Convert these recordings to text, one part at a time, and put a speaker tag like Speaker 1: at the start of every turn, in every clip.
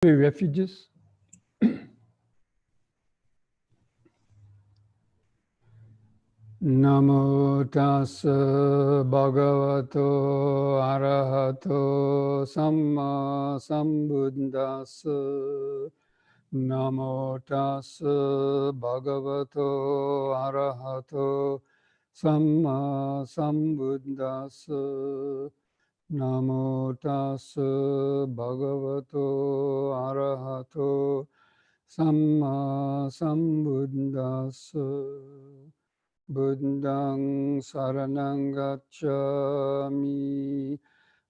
Speaker 1: Refuges. Namo tassa bhagavato arahato samma sambuddhassa. Namo tassa bhagavato arahato samma sambuddhassa. Namo tassa bhagavato arahato samma sambuddhassa. Buddhaṃ saraṇaṃ gacchāmi,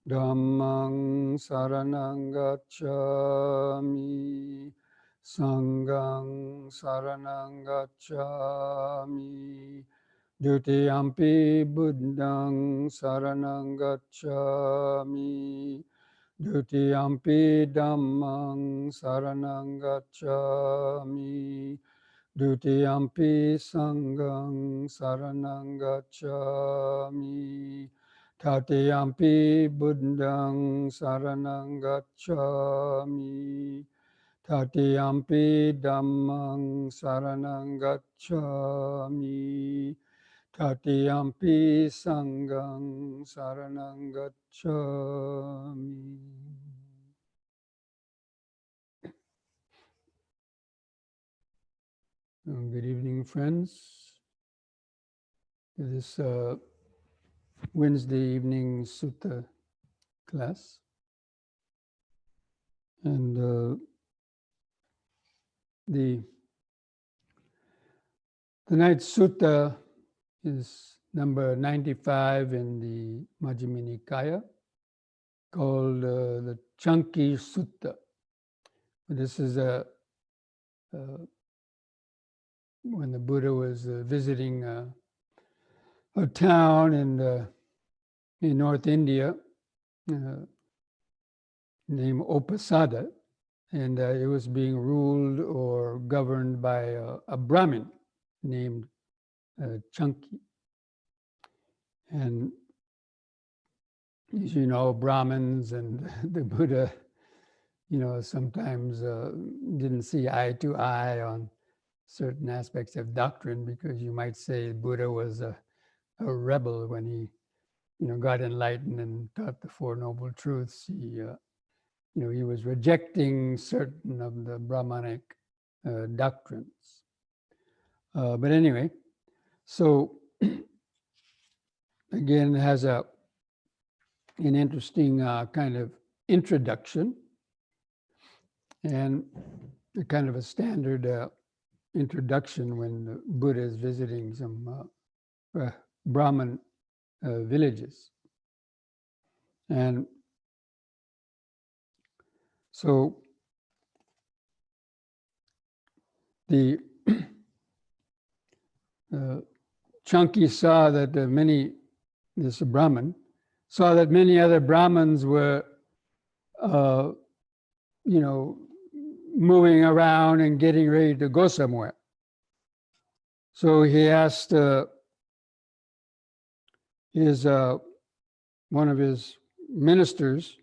Speaker 1: Dhammaṃ saraṇaṃ gacchāmi, Saṅghaṃ saraṇaṃ gacchāmi, Dutiyampi Buddhaṃ saraṇaṃ gacchāmi, Dutiyampi Dhammaṃ saraṇaṃ gacchāmi, Dutiyampi Saṅghaṃ saraṇaṃ gacchāmi, Tatiyampi Buddhaṃ saraṇaṃ gacchāmi, Tatiyampi Dhammaṃ saraṇaṃ gacchāmi, Tatiyampi Saṅghaṃ saraṇaṃ gacchāmi. Good evening, friends. This Wednesday evening Sutta class. And the tonight's Sutta is number 95 in the Majjhima Nikaya, called the Caṅkī Sutta. This is when the Buddha was visiting a town in North India named Upasada, and it was being ruled or governed by a Brahmin named Caṅkī. And as you know, Brahmins and the Buddha, sometimes didn't see eye to eye on certain aspects of doctrine, because you might say Buddha was a rebel when he, got enlightened and taught the Four Noble Truths. He, he was rejecting certain of the Brahmanic doctrines. But anyway, so again, it has an interesting kind of introduction, and a kind of a standard introduction when the Buddha is visiting some Brahmin villages. And so the Caṅkī saw that this Brahmin saw that many other Brahmins were, moving around and getting ready to go somewhere. So he asked one of his ministers,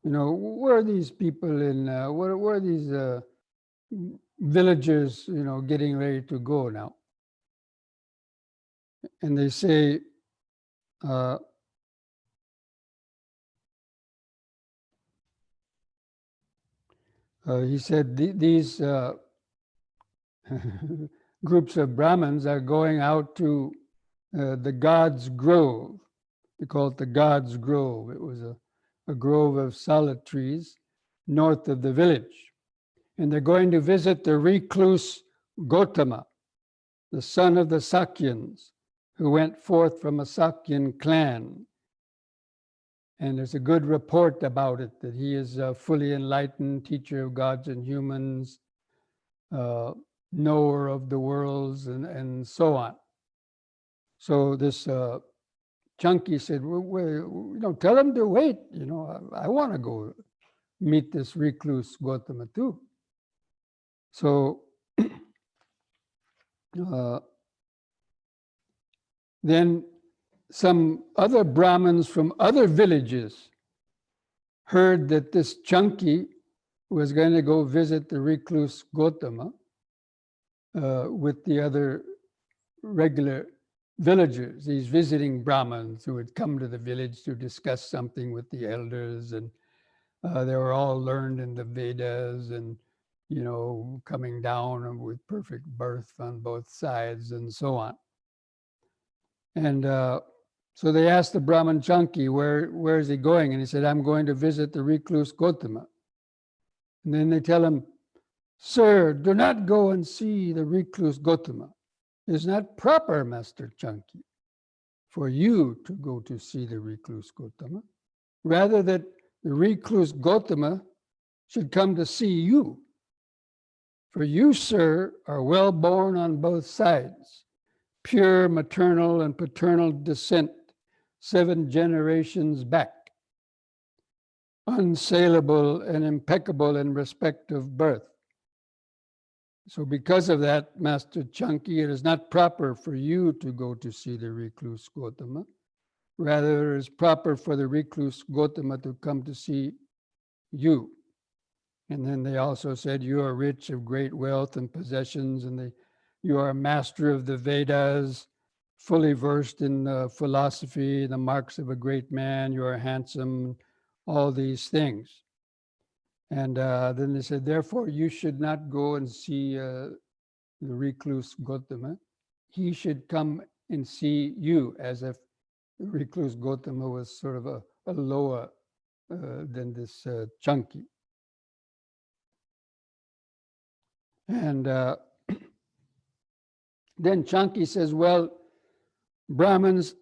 Speaker 1: where are these people in, where are these villagers, getting ready to go now? And they say, he said, these groups of Brahmins are going out to the God's Grove. They call it the God's Grove. It was a grove of solid trees north of the village. And they're going to visit the recluse Gautama, the son of the Sakyans, who went forth from a Sakyan clan. And there's a good report about it, that he is a fully enlightened teacher of gods and humans, knower of the worlds, and so on. So this Caṅkī said, tell him to wait. I want to go meet this recluse Gautama too. So then some other Brahmins from other villages heard that this Caṅkī was going to go visit the recluse Gautama with the other regular villagers. He's visiting Brahmins who had come to the village to discuss something with the elders, and they were all learned in the Vedas and, you know, coming down with perfect birth on both sides and so on. And so they asked the Brahman Caṅkī, where is he going? And he said, I'm going to visit the recluse Gautama. And then they tell him, sir, do not go and see the recluse Gautama. It is not proper, Master Caṅkī, for you to go to see the recluse Gautama. Rather that the recluse Gautama should come to see you. For you, sir, are well born on both sides, pure maternal and paternal descent, 7 generations back, unsaleable and impeccable in respect of birth. So because of that, Master Caṅkī, it is not proper for you to go to see the recluse Gautama. Rather, it is proper for the recluse Gautama to come to see you. And then they also said, you are rich of great wealth and possessions, and you are a master of the Vedas, fully versed in philosophy, the marks of a great man, you are handsome, all these things. And then they said, therefore, you should not go and see the recluse Gautama. He should come and see you, as if the recluse Gautama was sort of a lower than this Caṅkī. And then Caṅkī says, well, Brahmins,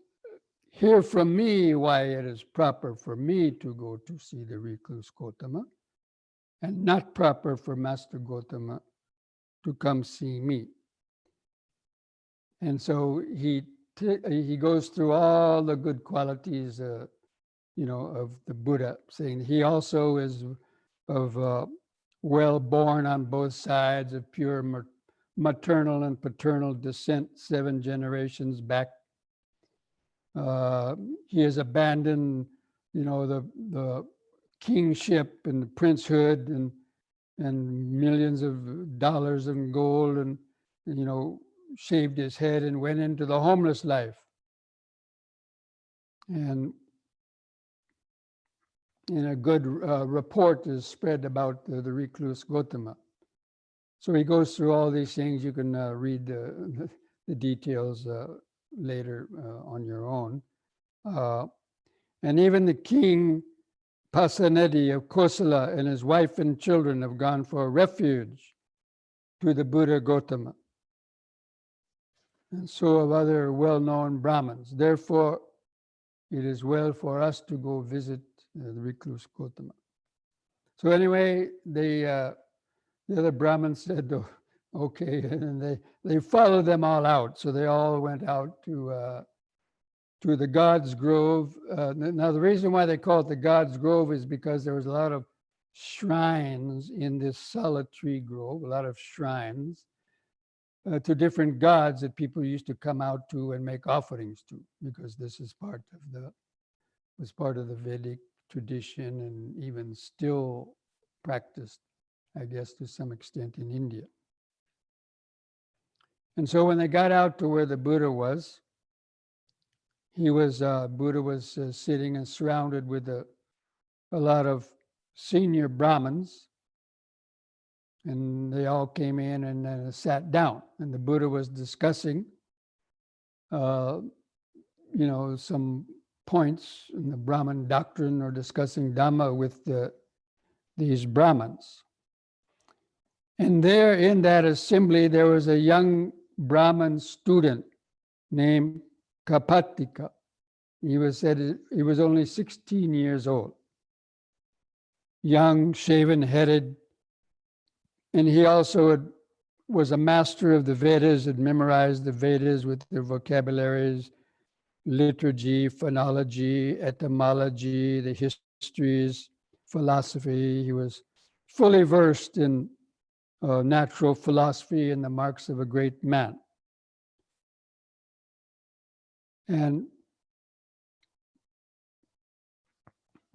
Speaker 1: hear from me why it is proper for me to go to see the recluse Gautama, and not proper for Master Gautama to come see me. And so he goes through all the good qualities, you know, of the Buddha, saying he also is of well born on both sides, of pure maternal and paternal descent, 7 generations back. He has abandoned, you know, the kingship and the princehood and millions of dollars in gold, and, you know, shaved his head and went into the homeless life. And a good report is spread about the recluse Gautama. So he goes through all these things. You can read the details later on your own. And even the king Pasenadi of Kosala and his wife and children have gone for refuge to the Buddha Gautama. And so have other well-known Brahmins. Therefore, it is well for us to go visit the recluse Gautama. So anyway, the other Brahmins said, oh, okay, and they followed them all out. So they all went out to the God's Grove. Now, the reason why they call it the God's Grove is because there was a lot of shrines in this solitary grove, a lot of shrines to different gods that people used to come out to and make offerings to, because this is was part of the Vedic tradition, and even still practiced, I guess, to some extent in India. And so when they got out to where the Buddha was, Buddha was sitting and surrounded with a lot of senior Brahmins, and they all came in and sat down, and the Buddha was discussing, you know, some points in the Brahman doctrine, or discussing Dhamma with these Brahmins. And there in that assembly, there was a young Brahman student named Kapatika. He was only 16 years old, young, shaven-headed, and he also was a master of the Vedas, had memorized the Vedas with their vocabularies, liturgy, phonology, etymology, the histories, philosophy. He was fully versed in natural philosophy and the marks of a great man. And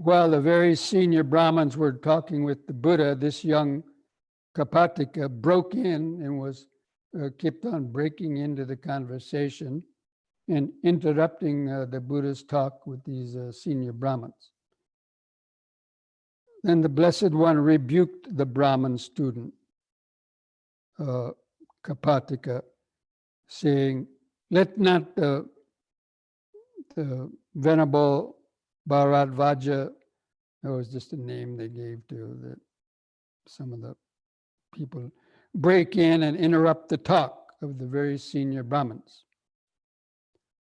Speaker 1: while the very senior Brahmins were talking with the Buddha, this young Kapataka broke in and was kept on breaking into the conversation and interrupting the Buddha's talk with these senior Brahmins. Then the Blessed One rebuked the Brahmin student, Kapataka, saying, "Let not the Venerable Bharadvaja," that was just a name they gave to some of the people, "break in and interrupt the talk of the very senior Brahmins.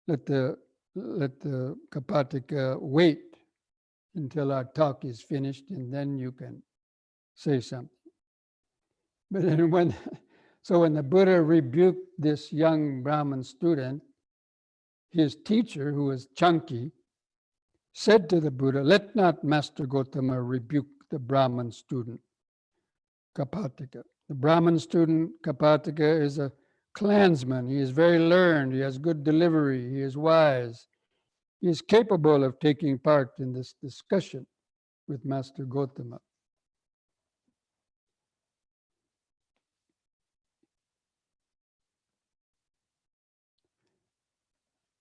Speaker 1: Let the Kapataka wait until our talk is finished, and then you can say something." But then when the Buddha rebuked this young Brahmin student, his teacher, who was Caṅkī, said to the Buddha, "Let not Master Gotama rebuke the Brahmin student Kapataka. The Brahmin student Kapataka is a clansman. He is very learned. He has good delivery. He is wise. He is capable of taking part in this discussion with Master Gotama."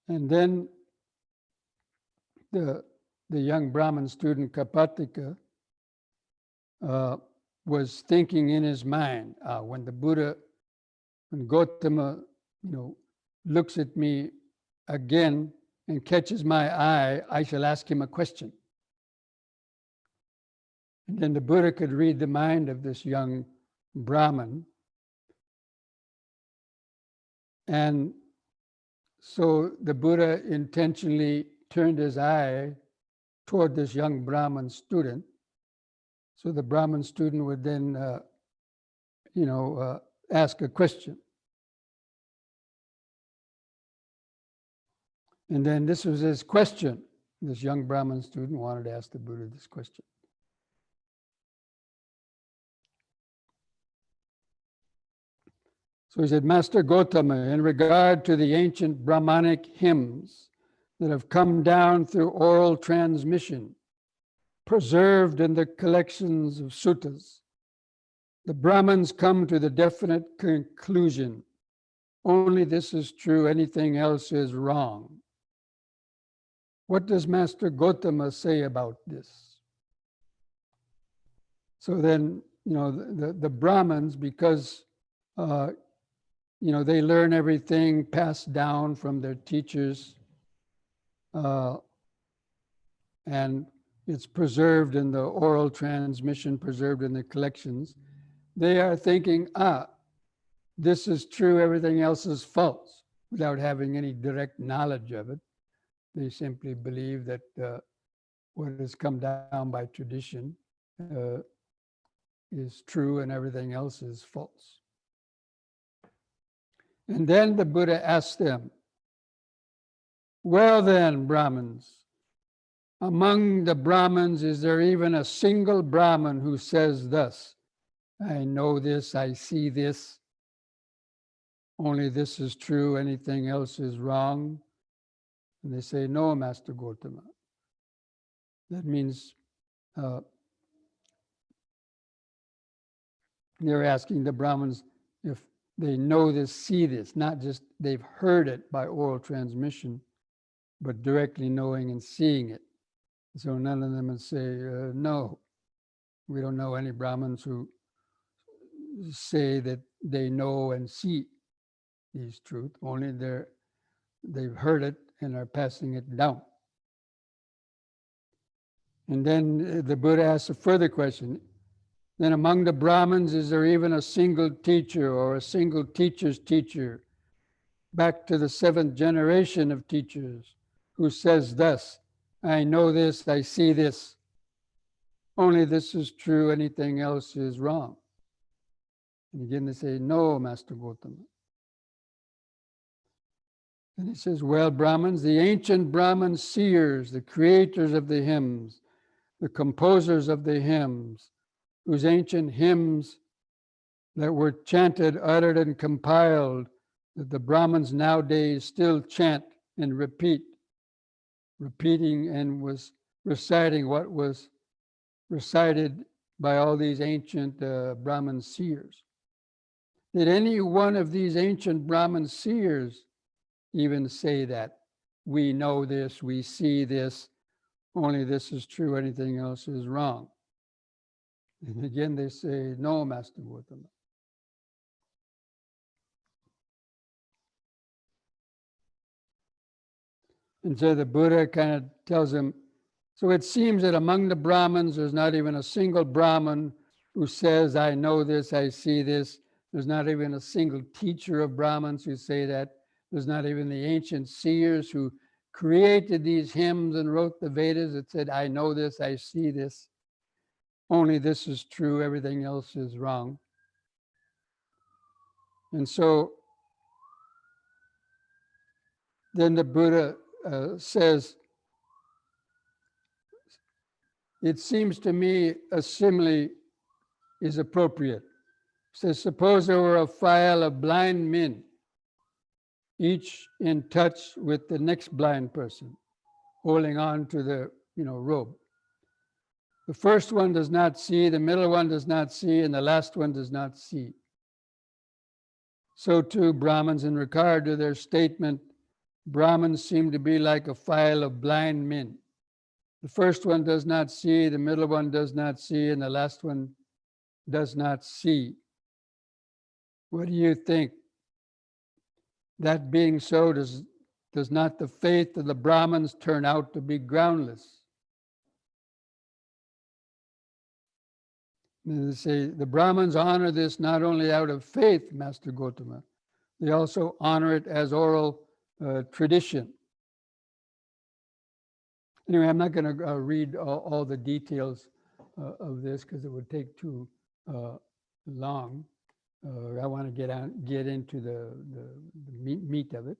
Speaker 1: And then the young Brahmin student Kapataka was thinking in his mind, when Gotama, looks at me again and catches my eye, I shall ask him a question. And then the Buddha could read the mind of this young Brahmin. And so the Buddha intentionally turned his eye toward this young Brahmin student. So the Brahmin student would then, ask a question. And then this was his question. This young Brahmin student wanted to ask the Buddha this question. So he said, "Master Gotama, in regard to the ancient Brahmanic hymns that have come down through oral transmission, preserved in the collections of suttas, the Brahmins come to the definite conclusion, only this is true, anything else is wrong. What does Master Gotama say about this?" So then, the Brahmins, because they learn everything passed down from their teachers, and it's preserved in the oral transmission, preserved in the collections. They are thinking, this is true, everything else is false, without having any direct knowledge of it. They simply believe that what has come down by tradition is true and everything else is false. And then the Buddha asked them, "Well then, Brahmins, among the Brahmins, is there even a single Brahmin who says thus, I know this, I see this, only this is true, anything else is wrong?" And they say, "No, Master Gotama." That means they're asking the Brahmins if they know this, see this, not just they've heard it by oral transmission, but directly knowing and seeing it. So none of them would say, "No, we don't know any Brahmins who say that they know and see these truth. Only they've heard it and are passing it down." And then the Buddha asks a further question. "Then among the Brahmins, is there even a single teacher or a single teacher's teacher, back to the 7th generation of teachers, who says thus, I know this, I see this, only this is true, anything else is wrong?" And again they say, "No, Master Gotama." And he says, "Well, Brahmins, the ancient Brahmin seers, the creators of the hymns, the composers of the hymns, whose ancient hymns that were chanted, uttered, and compiled, that the Brahmins nowadays still chant and repeat, repeating and was reciting what was recited by all these ancient Brahmin seers. Did any one of these ancient Brahmin seers even say that we know this, we see this, only this is true, anything else is wrong? And again, they say, no, Master Gautama. And so the Buddha kind of tells him, so it seems that among the Brahmins, there's not even a single Brahmin who says, I know this, I see this. There's not even a single teacher of Brahmins who say that. There's not even the ancient seers who created these hymns and wrote the Vedas that said, I know this, I see this. Only this is true, everything else is wrong. And so then the Buddha says, it seems to me a simile is appropriate. He says, suppose there were a file of blind men, each in touch with the next blind person, holding on to the robe. The first one does not see, the middle one does not see, and the last one does not see. So too, Brahmins, in regard to their statement, Brahmins seem to be like a file of blind men. The first one does not see, the middle one does not see, and the last one does not see. What do you think? That being so, does not the faith of the Brahmins turn out to be groundless? And they say the Brahmins honor this not only out of faith, Master Gautama, they also honor it as oral tradition. Anyway, I'm not going to read all the details of this because it would take too long. I want to get into the meat of it.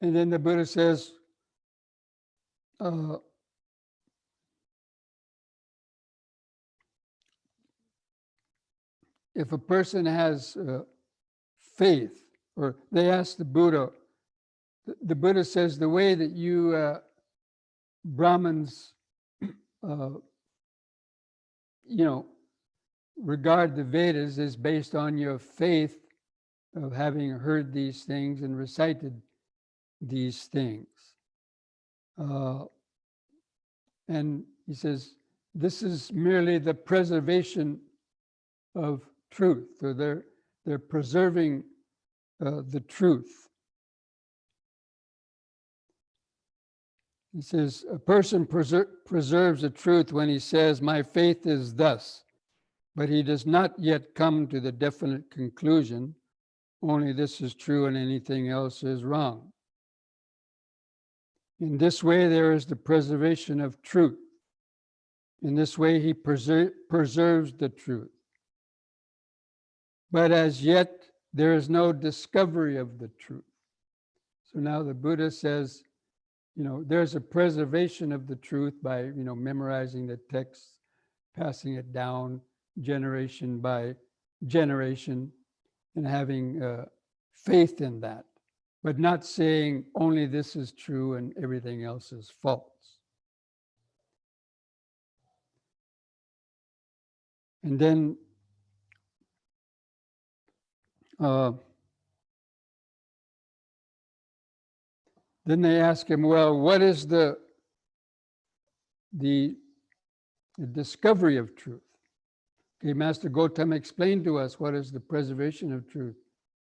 Speaker 1: And then the Buddha says, if a person has faith, or they ask the Buddha, the Buddha says the way that you Brahmins, regard the Vedas is based on your faith of having heard these things and recited these things. And he says, this is merely the preservation of truth, or they're preserving the truth. He says, a person preserves the truth when he says, my faith is thus, but he does not yet come to the definite conclusion, only this is true and anything else is wrong. In this way, there is the preservation of truth. In this way, he preserves the truth. But as yet, there is no discovery of the truth. So now the Buddha says, there's a preservation of the truth by, memorizing the text, passing it down generation by generation, and having faith in that, but not saying only this is true and everything else is false. And then they ask him, well, what is the discovery of truth? Okay, Master Gautama explained to us what is the preservation of truth.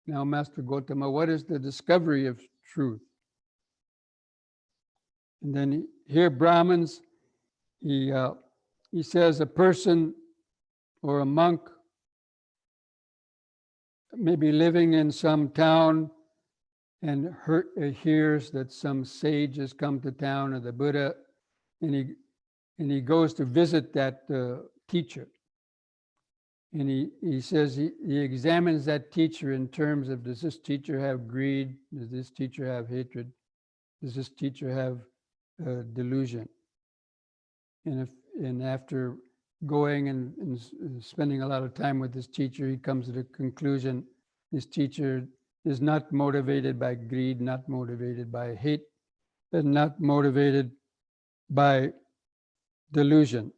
Speaker 1: Now, Master Gautama, what is the discovery of truth? And then here, Brahmins, he says a person or a monk may be living in some town and hears that some sage has come to town, or the Buddha, and he goes to visit that teacher. And he says he examines that teacher in terms of, does this teacher have greed? Does this teacher have hatred? Does this teacher have delusion? And after going and spending a lot of time with this teacher, he comes to the conclusion this teacher is not motivated by greed, not motivated by hate, and not motivated by delusion.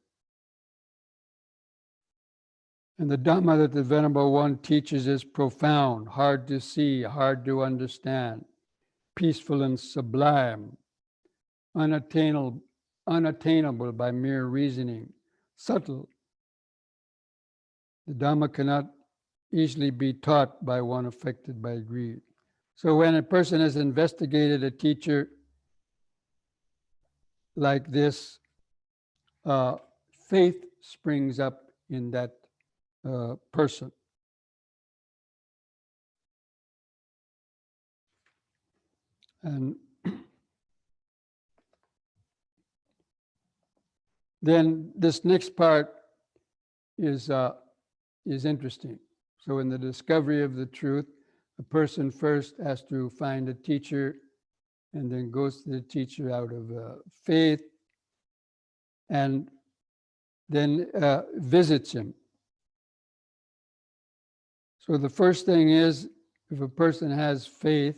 Speaker 1: And the Dhamma that the Venerable One teaches is profound, hard to see, hard to understand, peaceful and sublime, unattainable by mere reasoning, subtle. The Dhamma cannot easily be taught by one affected by greed. So when a person has investigated a teacher like this, faith springs up in that person. And then this next part is interesting. So in the discovery of the truth, a person first has to find a teacher and then goes to the teacher out of faith and then visits him. So the first thing is, if a person has faith,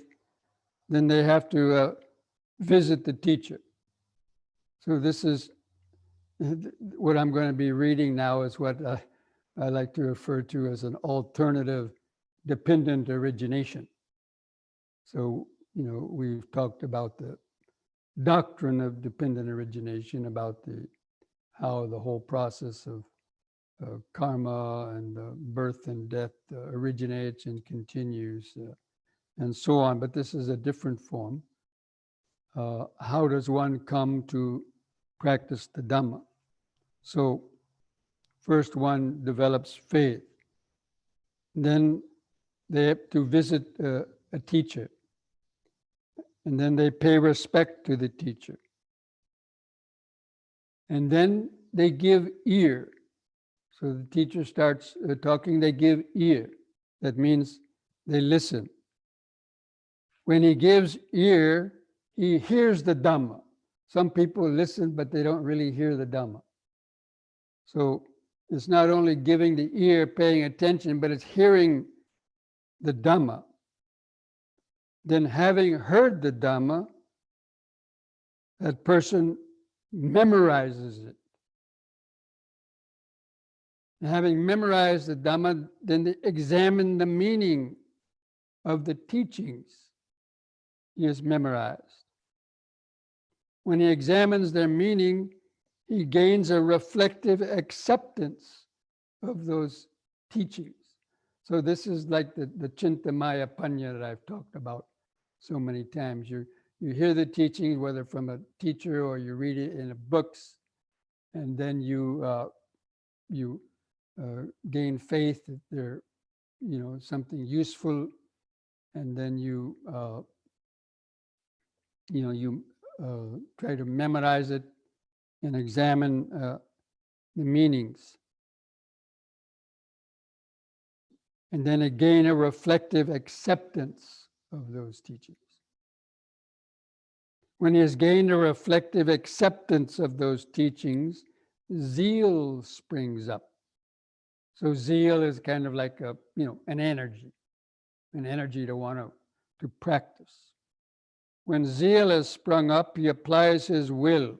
Speaker 1: then they have to visit the teacher. So this is what I'm going to be reading now, is what I like to refer to as an alternative dependent origination. So, we've talked about the doctrine of dependent origination, about how the whole process of karma and birth and death originates and continues and so on. But this is a different form. How does one come to practice the Dhamma? So first one develops faith. Then they have to visit a teacher. And then they pay respect to the teacher. And then they give ear. So the teacher starts talking, they give ear. That means they listen. When he gives ear, he hears the Dhamma. Some people listen, but they don't really hear the Dhamma. So it's not only giving the ear, paying attention, but it's hearing the Dhamma. Then having heard the Dhamma, that person memorizes it. And having memorized the Dhamma, then they examine the meaning of the teachings he has memorized. When he examines their meaning, he gains a reflective acceptance of those teachings. So this is like the Chintamaya Panya that I've talked about so many times. You hear the teachings, whether from a teacher or you read it in the books, and then you gain faith that they're something useful, and then you try to memorize it and examine the meanings. And then gain a reflective acceptance of those teachings. When he has gained a reflective acceptance of those teachings, zeal springs up. So zeal is kind of like an energy to want to practice. When zeal has sprung up, he applies his will.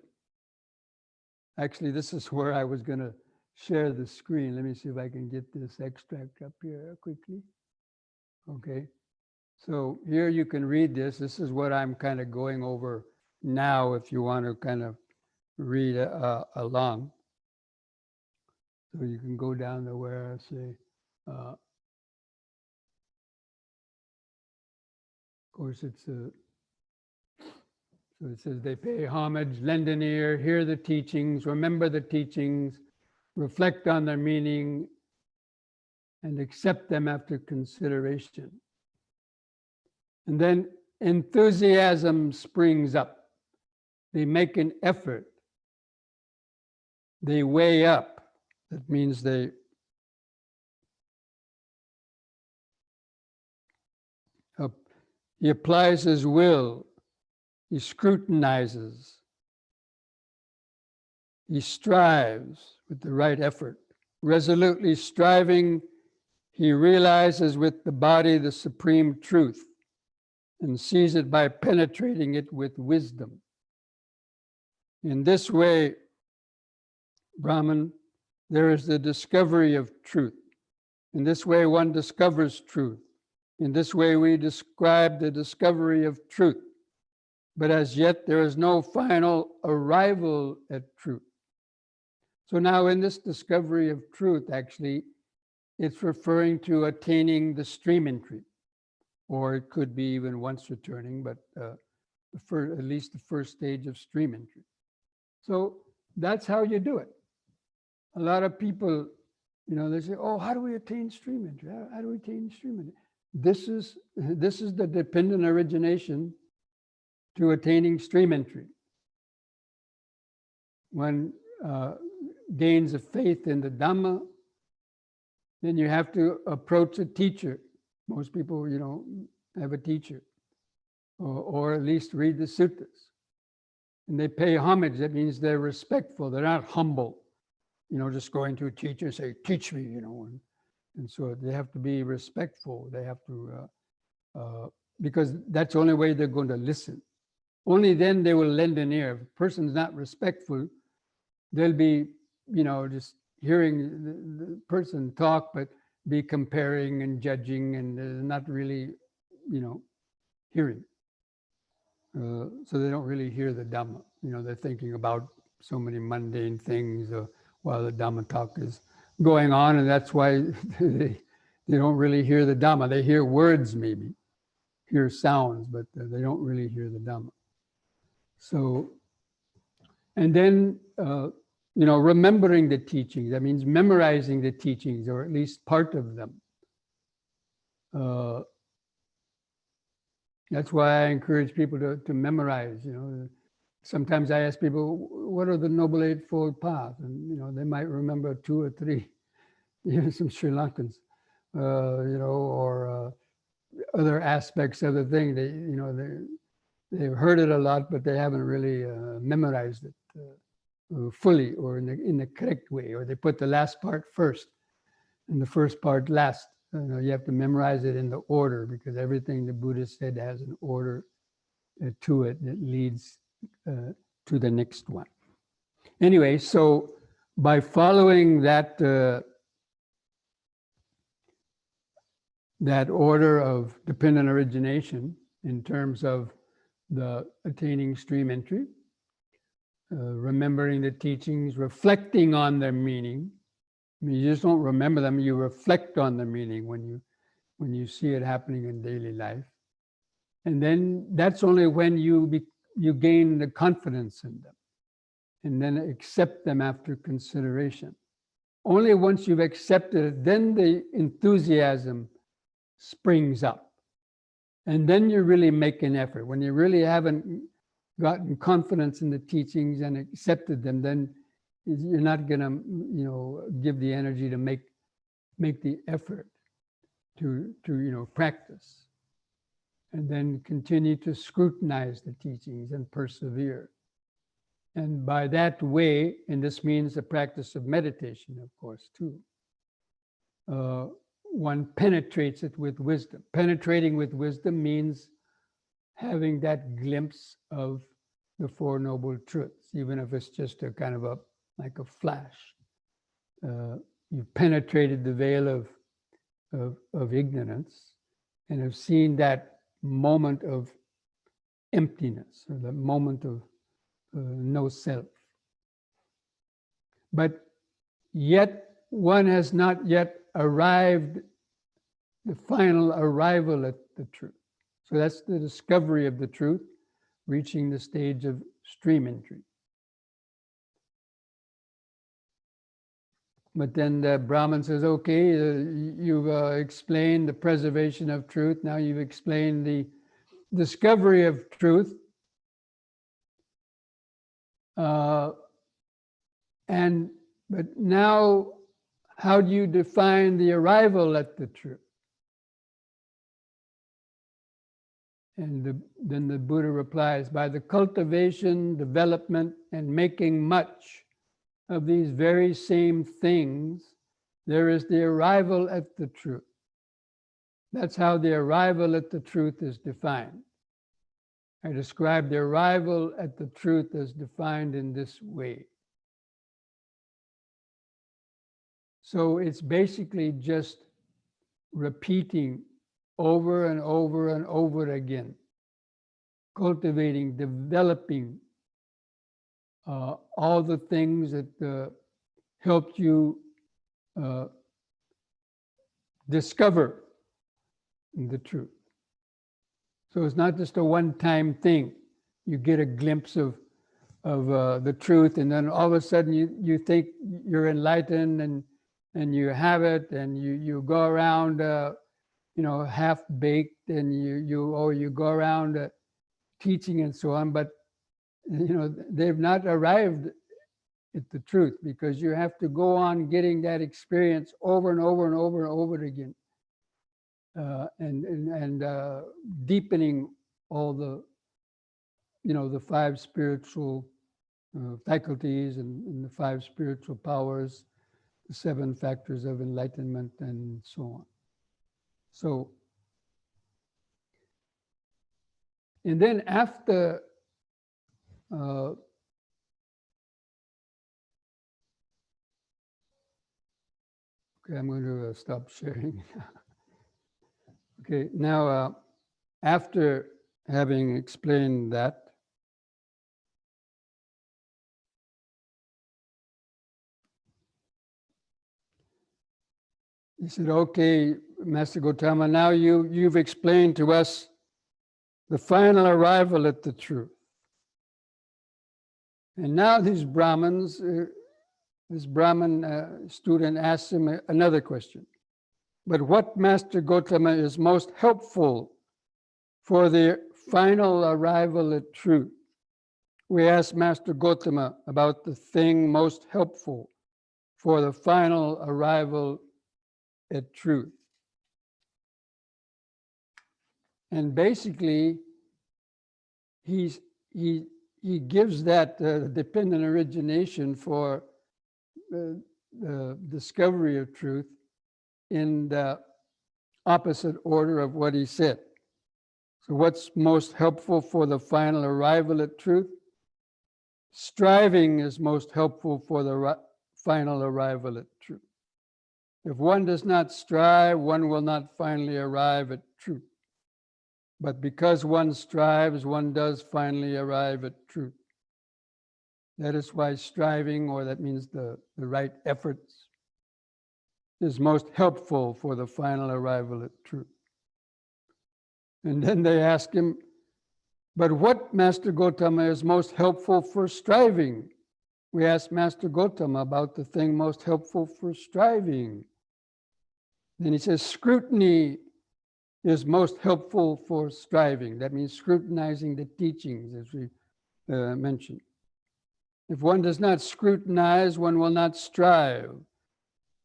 Speaker 1: Actually, this is where I was going to share the screen. Let me see if I can get this extract up here quickly. Okay. So here you can read this. This is what I'm kind of going over now if you want to kind of read along. So you can go down to where I say, of course, so it says they pay homage, lend an ear, hear the teachings, remember the teachings, reflect on their meaning, and accept them after consideration. And then enthusiasm springs up. They make an effort. They weigh up. That means they He applies his will. He scrutinizes. He strives with the right effort. Resolutely striving, he realizes with the body the supreme truth and sees it by penetrating it with wisdom. In this way, Brahman, there is the discovery of truth. In this way, one discovers truth. In this way, we describe the discovery of truth. But as yet, there is no final arrival at truth. So now in this discovery of truth, actually, it's referring to attaining the stream entry, or it could be even once returning, but at least the first stage of stream entry. So that's how you do it. A lot of people, they say, oh, how do we attain stream entry? How do we attain stream entry? This is the dependent origination to attaining stream entry. One gains a faith in the Dhamma, then you have to approach a teacher. Most people, have a teacher, or at least read the suttas. And they pay homage. That means they're respectful. They're not humble, just going to a teacher and say, teach me, and so they have to be respectful. They have to, because that's the only way they're going to listen. Only then they will lend an ear. If a person's not respectful, they'll be, just hearing the person talk, but be comparing and judging and not really, hearing. So they don't really hear the Dhamma. They're thinking about so many mundane things while the Dhamma talk is going on, and that's why they don't really hear the Dhamma. They hear words, maybe, hear sounds, but they don't really hear the Dhamma. So, and then, remembering the teachings, that means memorizing the teachings, or at least part of them. That's why I encourage people to memorize, Sometimes I ask people, what are the Noble Eightfold Paths? And, they might remember 2 or 3, some Sri Lankans, or other aspects of the thing. They've heard it a lot, but they haven't really memorized it fully or in the correct way, or they put the last part first and the first part last. You have to memorize it in the order, because everything the Buddha said has an order to it that leads to the next one. Anyway, so by following that that order of dependent origination in terms of the attaining stream entry, remembering the teachings, reflecting on their meaning. I mean, you just don't remember them, you reflect on the meaning when you see it happening in daily life. And then that's only when you gain the confidence in them, and then accept them after consideration. Only once you've accepted it, then the enthusiasm springs up. And then you really make an effort. When you really haven't gotten confidence in the teachings and accepted them, then you're not going to, give the energy to make the effort to practice. And then continue to scrutinize the teachings and persevere. And by that way, and this means the practice of meditation, of course, too, one penetrates it with wisdom. Penetrating with wisdom means having that glimpse of the Four Noble Truths, even if it's just a kind of like a flash. You've penetrated the veil of ignorance and have seen that moment of emptiness, or the moment of no self. But yet one has not yet arrived, the final arrival at the truth. So that's the discovery of the truth, reaching the stage of stream entry. But then the Brahman says, okay, you've explained the preservation of truth. Now you've explained the discovery of truth. But now, how do you define the arrival at the truth? And then the Buddha replies, by the cultivation, development, and making much of these very same things, there is the arrival at the truth. That's how the arrival at the truth is defined. I describe the arrival at the truth as defined in this way. So it's basically just repeating over and over and over again, cultivating, developing all the things that helped you discover the truth. So it's not just a one-time thing. You get a glimpse of the truth, and then all of a sudden you think you're enlightened, and you have it, and you go around half-baked, and you go around teaching and so on, but they've not arrived at the truth, because you have to go on getting that experience over and over and over and over again, and deepening all the the 5 spiritual faculties and the 5 spiritual powers, the 7 factors of enlightenment, and so on. So, and then after okay, I'm going to stop sharing. Okay, now after having explained that, he said, okay, Master Gautama, now you've explained to us the final arrival at the truth. And now these Brahmins, this Brahmin student asks him another question. But what, Master Gautama, is most helpful for the final arrival at truth? We asked Master Gautama about the thing most helpful for the final arrival at truth. And basically, he gives that dependent origination for the discovery of truth in the opposite order of what he said. So what's most helpful for the final arrival at truth? Striving is most helpful for the final arrival at truth. If one does not strive, one will not finally arrive at truth. But because one strives, one does finally arrive at truth. That is why striving, or that means the right efforts, is most helpful for the final arrival at truth. And then they ask him, but what, Master Gautama, is most helpful for striving? We asked Master Gautama about the thing most helpful for striving. Then he says, scrutiny is most helpful for striving. That means scrutinizing the teachings, as we mentioned. If one does not scrutinize, one will not strive.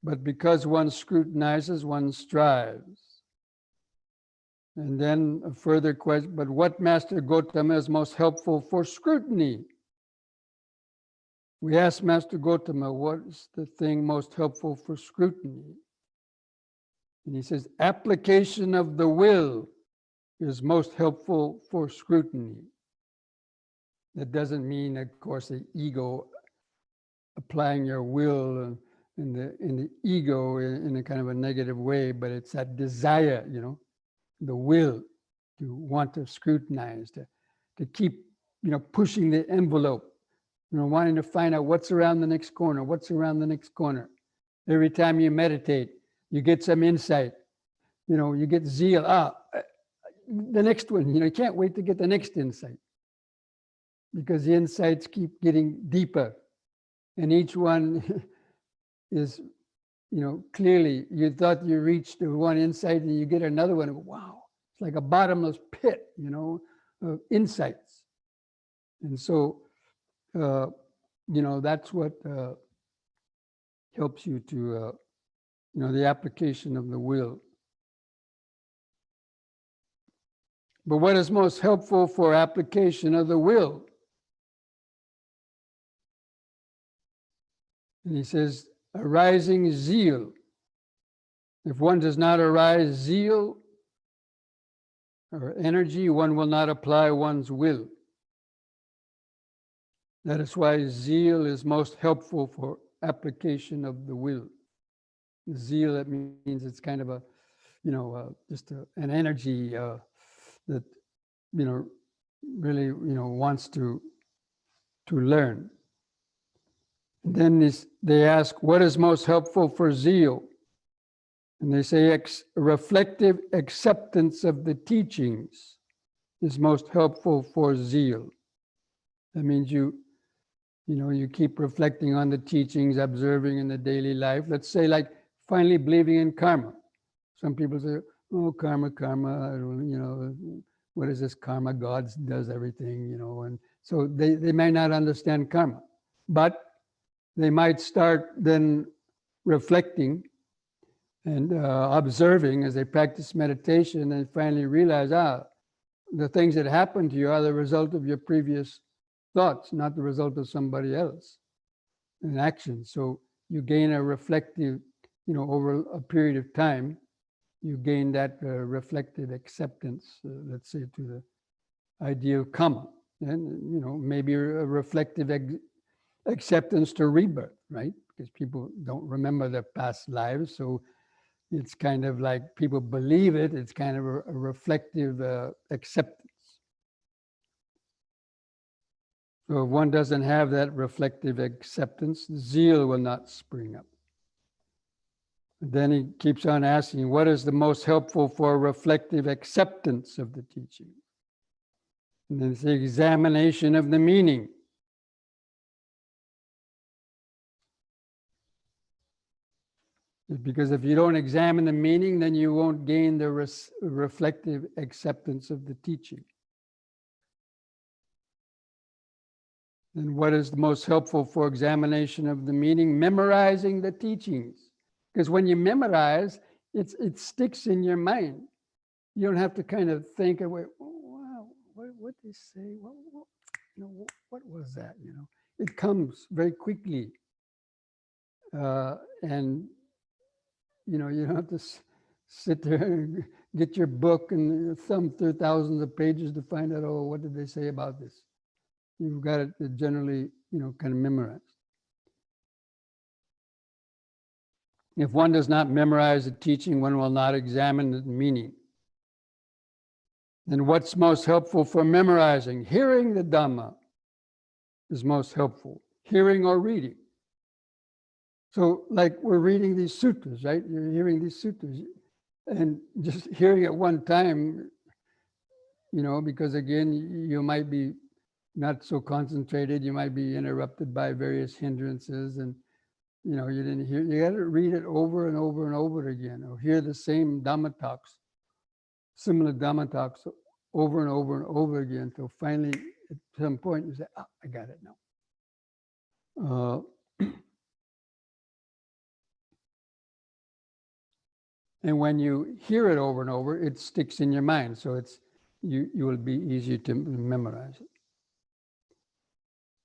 Speaker 1: But because one scrutinizes, one strives. And then a further question, but what, Master Gautama, is most helpful for scrutiny? We asked Master Gautama, what is the thing most helpful for scrutiny? And he says, application of the will is most helpful for scrutiny. That doesn't mean, of course, the ego, applying your will in the ego in a kind of a negative way, but it's that desire, the will to want to scrutinize, to keep, pushing the envelope, wanting to find out what's around the next corner, what's around the next corner. Every time you meditate, you get some insight, you get zeal. The next one, you can't wait to get the next insight, because the insights keep getting deeper, and each one is, clearly you thought you reached one insight and you get another one. Wow, it's like a bottomless pit, of insights. And so, that's what helps you to, the application of the will. But what is most helpful for application of the will? And he says, arising zeal. If one does not arise zeal or energy, one will not apply one's will. That is why zeal is most helpful for application of the will. Zeal, that means it's kind of a, just an energy that, really, wants to learn. And then they ask, what is most helpful for zeal? And they say reflective acceptance of the teachings is most helpful for zeal. That means you keep reflecting on the teachings, observing in the daily life. Let's say like finally believing in karma. Some people say, oh, karma, what is this karma? God does everything, and so they may not understand karma. But they might start then reflecting and observing as they practice meditation and finally realize, the things that happen to you are the result of your previous thoughts, not the result of somebody else in action. So you gain a reflective, over a period of time, you gain that reflective acceptance, let's say, to the idea of karma. And, maybe a reflective acceptance to rebirth, right? Because people don't remember their past lives. So it's kind of like people believe it. It's kind of a reflective acceptance. So if one doesn't have that reflective acceptance, zeal will not spring up. And then he keeps on asking, what is the most helpful for reflective acceptance of the teaching? And then it's the examination of the meaning. Because if you don't examine the meaning, then you won't gain the reflective acceptance of the teaching. And what is the most helpful for examination of the meaning? Memorizing the teachings. Because when you memorize, it sticks in your mind. You don't have to kind of think, oh, wow, what did they say? What was that? It comes very quickly. And you don't have to sit there and get your book and thumb through thousands of pages to find out, oh, what did they say about this? You've got it generally, kind of memorized. If one does not memorize the teaching, one will not examine the meaning. Then what's most helpful for memorizing? Hearing the Dhamma is most helpful. Hearing or reading. So like we're reading these sutras, right? You're hearing these sutras and just hearing it one time, because again, you might be not so concentrated. You might be interrupted by various hindrances and, you didn't hear, you got to read it over and over and over again, or hear the same Dhamma talks, similar Dhamma talks over and over and over again until finally at some point you say, I got it now. And when you hear it over and over, it sticks in your mind. So you will be easier to memorize it.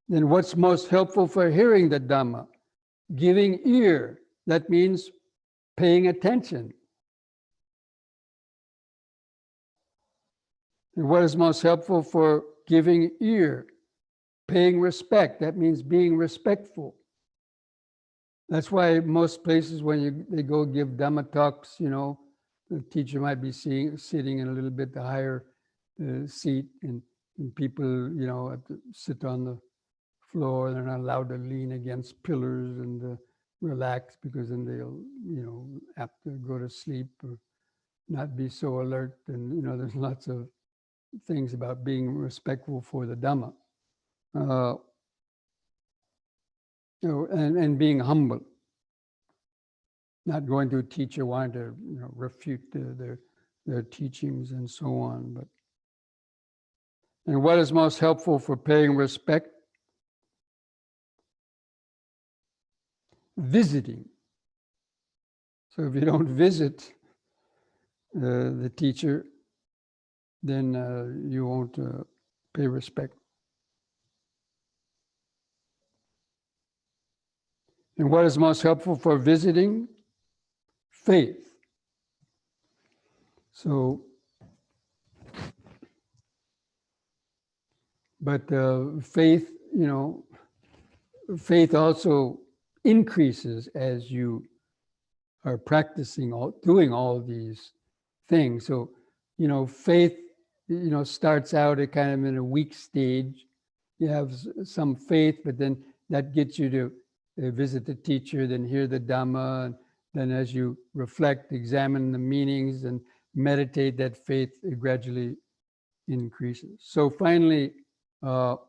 Speaker 1: Then what's most helpful for hearing the Dhamma? Giving ear. That means paying attention. And what is most helpful for giving ear? Paying respect. That means being respectful. That's why most places when they go give Dhamma talks, the teacher might be sitting in a little bit higher seat, and people, have to sit on the floor. They're not allowed to lean against pillars and relax, because then they'll, have to go to sleep or not be so alert. And, there's lots of things about being respectful for the Dhamma. And being humble. Not going to a teacher wanting to refute their teachings and so on. And what is most helpful for paying respect? Visiting. So if you don't visit the teacher, then you won't pay respect. And what is most helpful for visiting? Faith. So, but faith, faith also increases as you are practicing, doing all these things. So, faith, starts out at kind of in a weak stage. You have some faith, but then that gets you to visit the teacher, then hear the Dhamma, and then as you reflect, examine the meanings and meditate, that faith gradually increases. So finally, so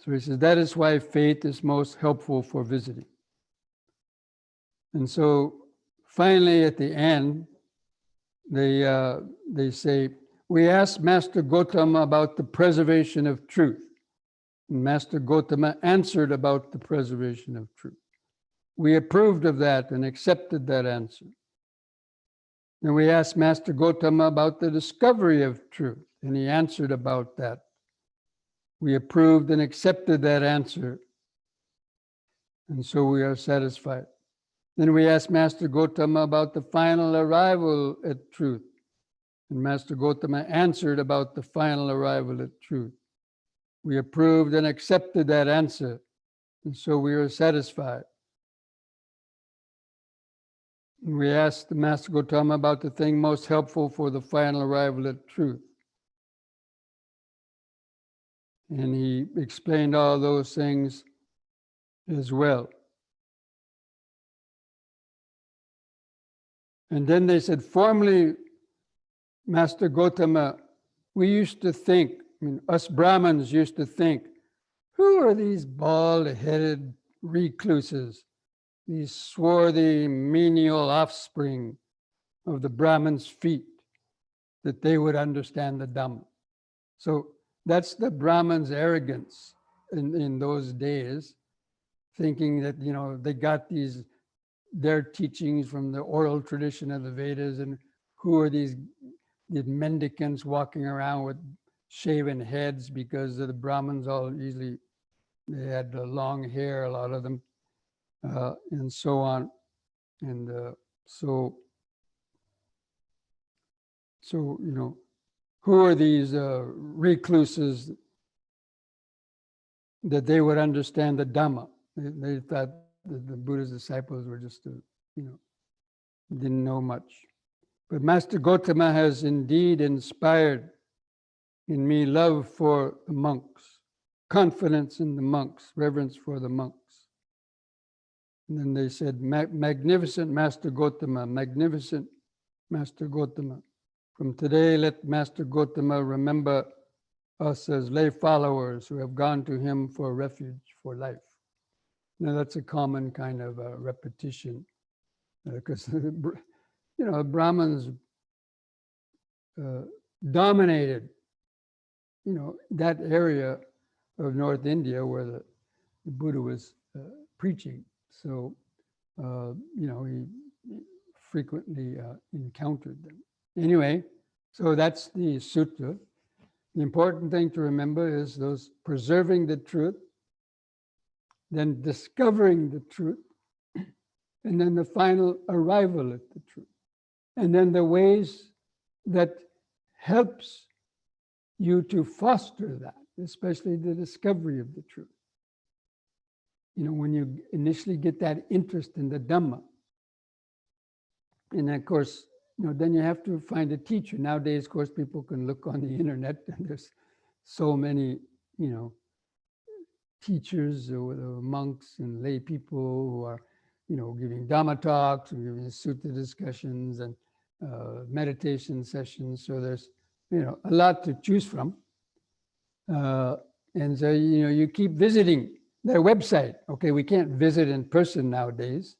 Speaker 1: he says, that is why faith is most helpful for visiting. And so finally at the end, they say, we asked Master Gautama about the preservation of truth. And Master Gautama answered about the preservation of truth. We approved of that and accepted that answer. Then we asked Master Gautama about the discovery of truth, and he answered about that. We approved and accepted that answer, and so we are satisfied. Then we asked Master Gautama about the final arrival at truth, and Master Gautama answered about the final arrival at truth. We approved and accepted that answer, and so we are satisfied. And we asked the Master Gautama about the thing most helpful for the final arrival at truth. And he explained all those things as well. And then they said, formerly, Master Gautama, we used to think, us Brahmins used to think, who are these bald-headed recluses, these swarthy, menial offspring of the Brahmins' feet, that they would understand the Dhamma? So that's the Brahmins' arrogance in those days, thinking that, they got their teachings from the oral tradition of the Vedas, and who are these mendicants walking around with shaven heads, because the Brahmins all usually, they had long hair, a lot of them, and so on. And so, who are these recluses that they would understand the Dhamma? They thought that the Buddha's disciples were just, didn't know much. But Master Gautama has indeed inspired in me love for the monks, confidence in the monks, reverence for the monks. And then they said, magnificent Master Gautama, magnificent Master Gautama. From today, let Master Gautama remember us as lay followers who have gone to him for refuge for life. Now that's a common kind of repetition, because Brahmins dominated, that area of North India where the Buddha was preaching. So, he frequently encountered them. Anyway, so that's the sutta. The important thing to remember is those preserving the truth, then discovering the truth, and then the final arrival at the truth. And then the ways that helps you to foster that, especially the discovery of the truth. When you initially get that interest in the Dhamma, and of course, then you have to find a teacher. Nowadays, of course, people can look on the internet, and there's so many, teachers or monks and lay people who are, giving Dhamma talks, and giving Sutta discussions and meditation sessions. So there's, a lot to choose from. And so, you keep visiting their website. Okay, we can't visit in person nowadays,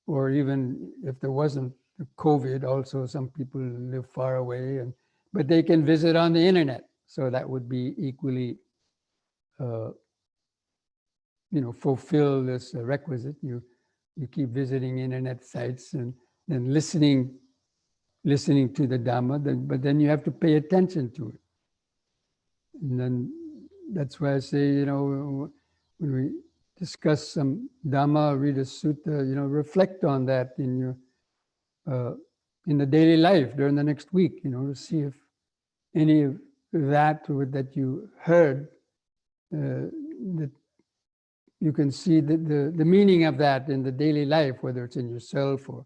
Speaker 1: or even if there wasn't COVID, also some people live far away, but they can visit on the internet. So that would be equally, fulfill this requisite. You you keep visiting internet sites and then listening to the Dhamma, but then you have to pay attention to it. And then that's why I say, you know, when we discuss some Dhamma, read a sutta, you know, reflect on that in the daily life during the next week, you know, to see if any of that you heard, that you can see the meaning of that in the daily life, whether it's in yourself or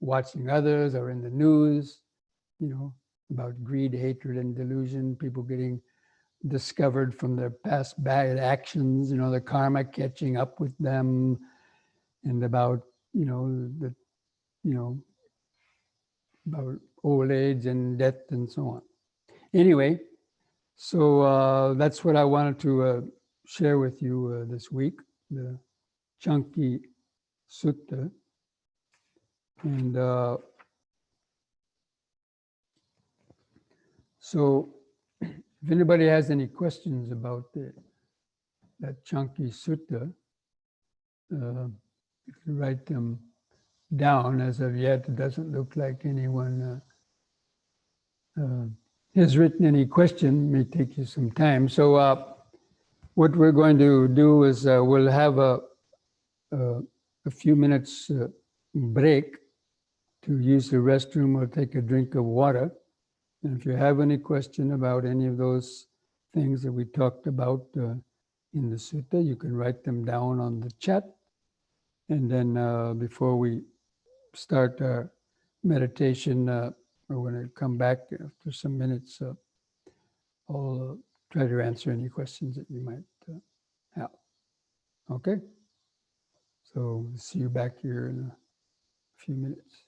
Speaker 1: watching others or in the news, you know, about greed, hatred, and delusion, people getting discovered from their past bad actions, you know, the karma catching up with them, and about, you know, about old age and death and so on. Anyway, so that's what I wanted to share with you this week, the Caṅkī Sutta. And so if anybody has any questions about that Caṅkī Sutta, you can write them down. As of yet, it doesn't look like anyone has written any question. It may take you some time. So what we're going to do is we'll have a few minutes break to use the restroom or take a drink of water. And if you have any question about any of those things that we talked about in the sutta, you can write them down on the chat. And then before we start our meditation, we're going to come back after some minutes. I'll try to answer any questions that you might have. Okay? So see you back here in a few minutes.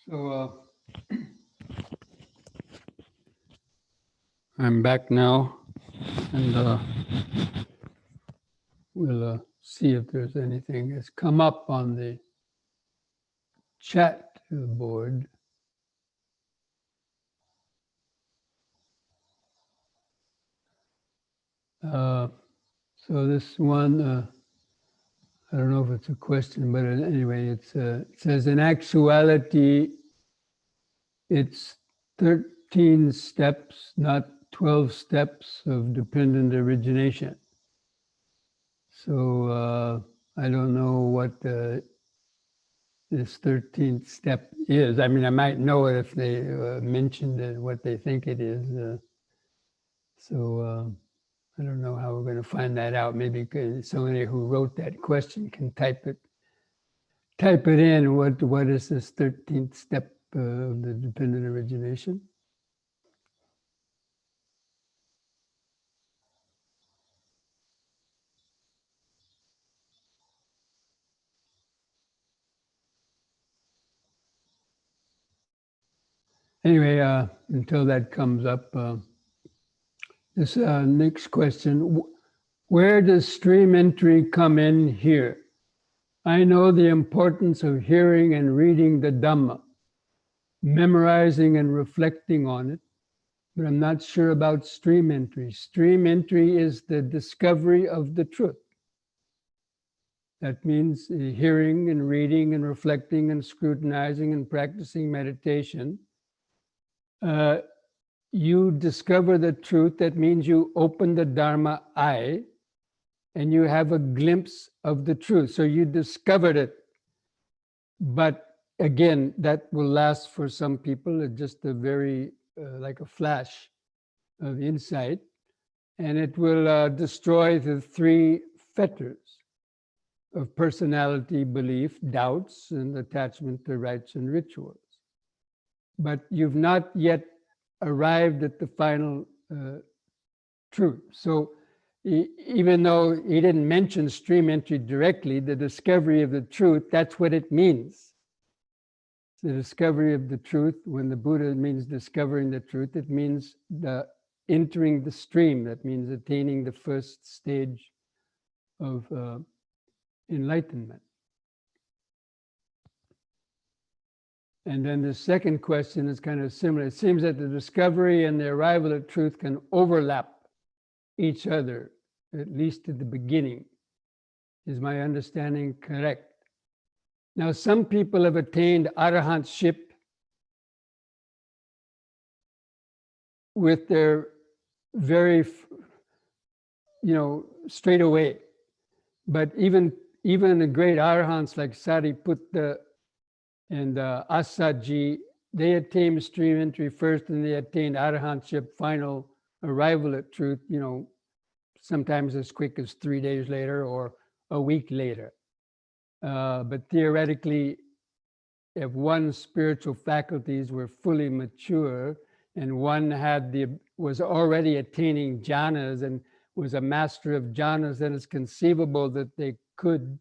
Speaker 1: So I'm back now, and we'll see if there's anything that's come up on the chat board. So this one, I don't know if it's a question, but anyway, it says, in actuality, it's 13 steps, not 12 steps of dependent origination. So I don't know what this 13th step is. I mean, I might know it if they mentioned it, what they think it is. So I don't know how we're going to find that out. Maybe somebody who wrote that question can type it in. What is this 13th step of the dependent origination? Anyway, until that comes up, this next question, where does stream entry come in here? I know the importance of hearing and reading the Dhamma, memorizing and reflecting on it, but I'm not sure about stream entry. Stream entry is the discovery of the truth. That means hearing and reading and reflecting and scrutinizing and practicing meditation. You discover the truth. That means you open the Dharma eye and you have a glimpse of the truth. So you discovered it. But again, that will last for some people. It's just a very, like a flash of insight. And it will destroy the three fetters of personality, belief, doubts, and attachment to rites and rituals. But you've not yet arrived at the final truth. So even though he didn't mention stream entry directly, the discovery of the truth, that's what it means. The discovery of the truth, when the Buddha means discovering the truth, it means the entering the stream. That means attaining the first stage of enlightenment. And then the second question is kind of similar. It seems that the discovery and the arrival at truth can overlap each other, at least at the beginning. Is my understanding correct? Now, some people have attained arahantship with their very, straight away. But even the great arahants like Sariputta and Asaji, they attained stream entry first, and they attained arahantship, final arrival at truth, sometimes as quick as 3 days later or a week later. But theoretically, if one's spiritual faculties were fully mature and one was already attaining jhanas and was a master of jhanas, then it's conceivable that they could,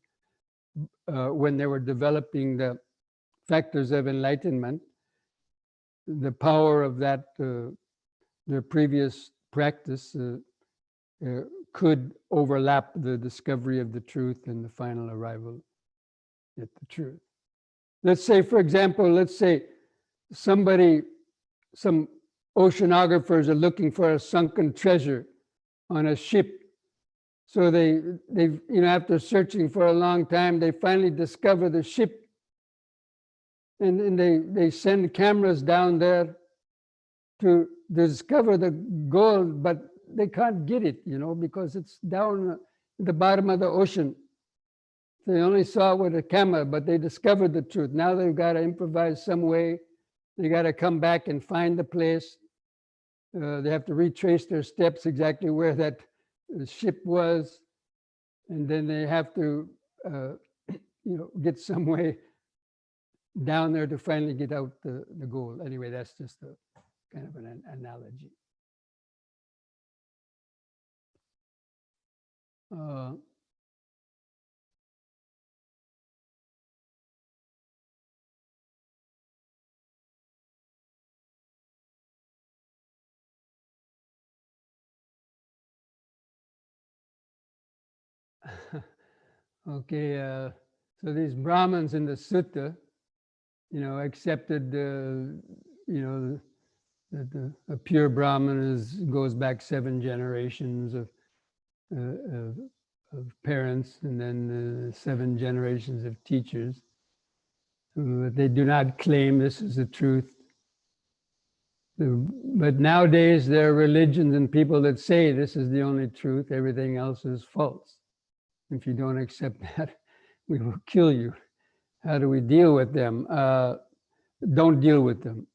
Speaker 1: when they were developing the factors of enlightenment, the power of that, their previous practice could overlap the discovery of the truth and the final arrival at the truth. Let's say, for example, some oceanographers are looking for a sunken treasure on a ship. So they after searching for a long time, they finally discover the ship. And they send cameras down there to discover the gold, but they can't get it, because it's down at the bottom of the ocean. They only saw it with a camera, but they discovered the truth. Now they've got to improvise some way. They got to come back and find the place. They have to retrace their steps exactly where that ship was. And then they have to, get some way down there to finally get out the gold. Anyway, that's just a kind of an analogy. Okay, so these Brahmins in the Sutta, accepted, that a pure Brahmin goes back 7 generations of parents, and then 7 generations of teachers. But they do not claim this is the truth. But nowadays there are religions and people that say this is the only truth, everything else is false. If you don't accept that, we will kill you. How do we deal with them? Don't deal with them.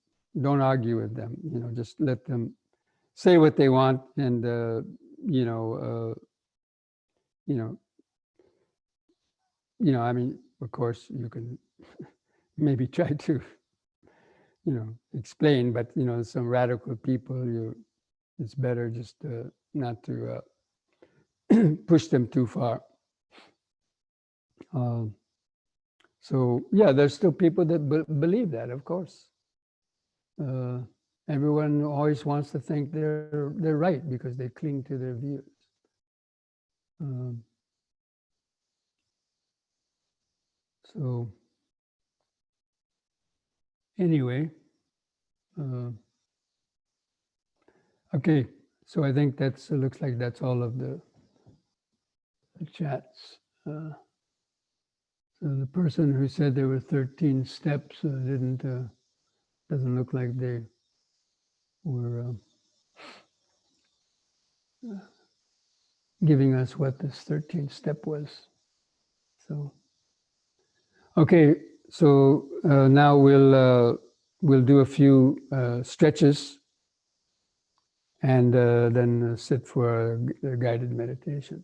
Speaker 1: Don't argue with them. Just let them say what they want, and I mean, of course, you can maybe try to, explain, but some radical people, it's better just not to push them too far. So yeah, there's still people that believe that, of course. Everyone always wants to think they're right because they cling to their views. So anyway, okay. So I think looks like that's all of the chats. So the person who said there were 13 steps doesn't look like they were giving us what this 13th step was. So, okay, so now we'll do a few stretches and then sit for a guided meditation.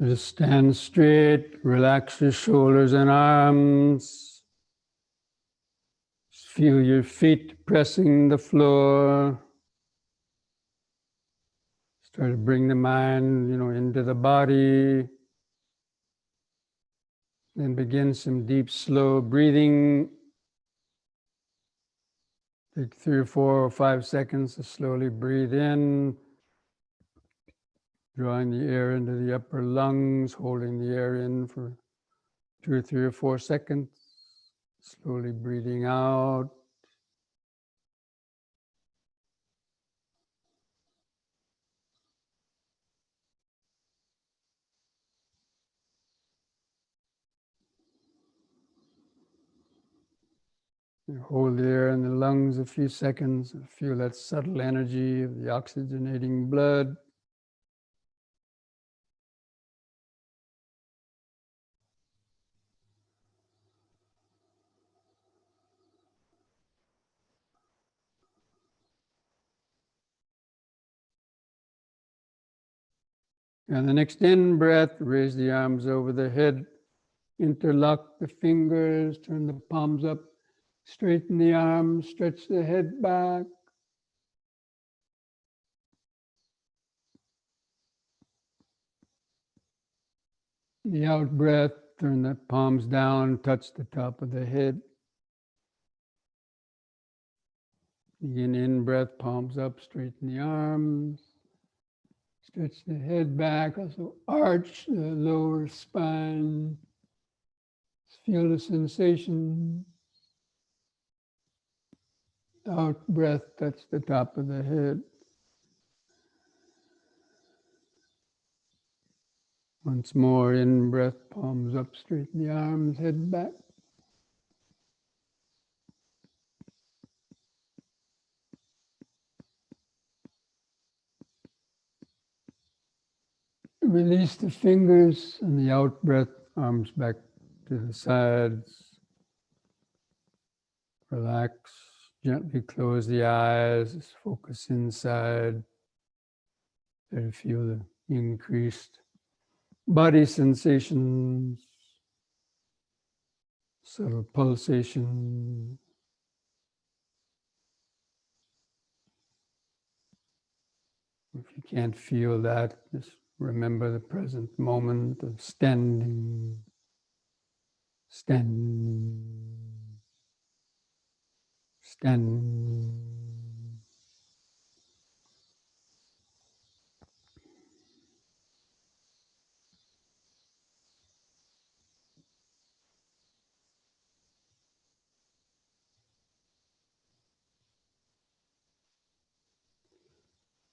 Speaker 1: Just stand straight, relax your shoulders and arms. Feel your feet pressing the floor. Start to bring the mind, into the body. Then begin some deep, slow breathing. Take 3 or 4 or 5 seconds to slowly breathe in, drawing the air into the upper lungs, holding the air in for 2 or 3 or 4 seconds, slowly breathing out. You hold the air in the lungs a few seconds, and feel that subtle energy of the oxygenating blood. And the next in breath, raise the arms over the head, interlock the fingers, turn the palms up, straighten the arms, stretch the head back. The out breath, turn the palms down, touch the top of the head. The in breath, palms up, straighten the arms. Stretch the head back, also arch the lower spine. Feel the sensation. Out breath, touch the top of the head. Once more, in breath, palms up, straighten the arms, head back. Release the fingers and the out breath, arms back to the sides. Relax, gently close the eyes, focus inside. Try to feel the increased body sensations, subtle pulsation. If you can't feel that, just remember the present moment of standing, standing, standing.